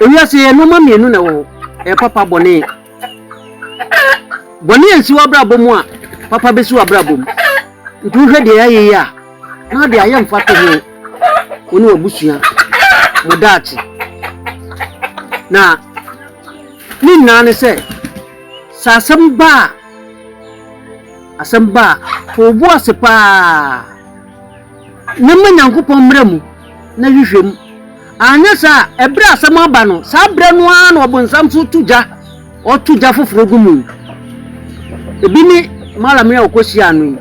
ewiase ye no ma mienu na wo e papa bone ensi wa brabo mu a papa besi wa brabo mu ntu hwe de aye ya na de aye mfato ho oni obusua mudachi na ni nane se sasamba asamba to bu asepa na manyankopon mramu na hwehwem anya sa ebra asama ba no sa bra no a na obonsam so tuja o tuja foforo gumu ebi ni malam ya okosia anu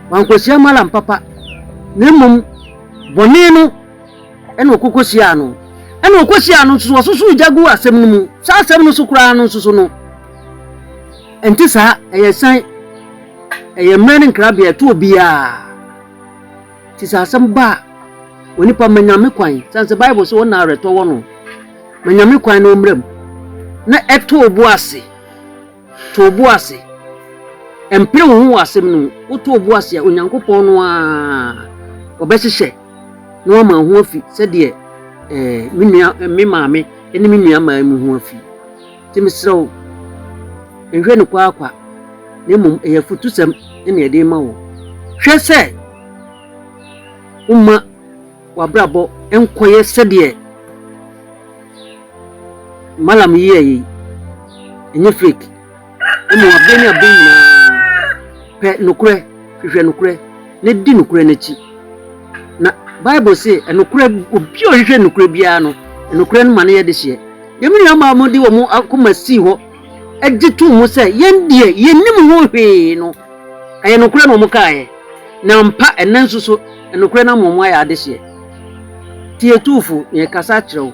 wan kosia malam papa nemum bonino eno kokosia anu eno kosia anu so susu jagu asem mu sa asem no so kura anu susu no enti sa eyesan eyemre nkrabia to obia ti sa asem ba oni pa manyame kwan sanse bible so na reto wo no manyame kwan no mrem na eto obuase to obuase empire wo asem no oto obuase onyankopon no a obesihye no ma ho afi se de me maame eni me nua ma mu ho afi ti misro enhwe no kwa ne mum eyafutusem ene ede ma wo hwe se umma wabrabo enkoye se de malam yi enye fake emu abeni abeni pe nukure hwe nukure ne di nukure na chi na bible say nukure obi o hwe nukure bia no nukure no mane ye de hye yemi ya ma modi wo mu akoma si ho egitu mu say yendie yenim ho hwe no aye nukure no mu kae na mpa enansuso nukure na momo ya de hye tie tufu ye kasa kirew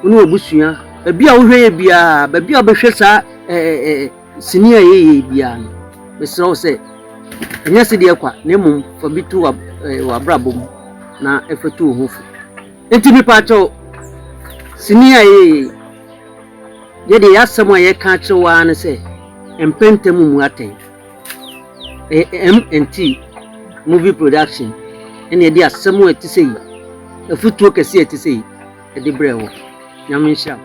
unu obusua bia wo hwe bia bia obehwe sa sinia ye bia no besro say enya se de kwa na mum fa bitu wa brabom na efetu hofu enti bi pa cho sinia ye de yasamo ye ka chiwa na say empentem mu Aten MNT movie production ene de asamo etisei efutu kese etisei e de brewo nyamin sha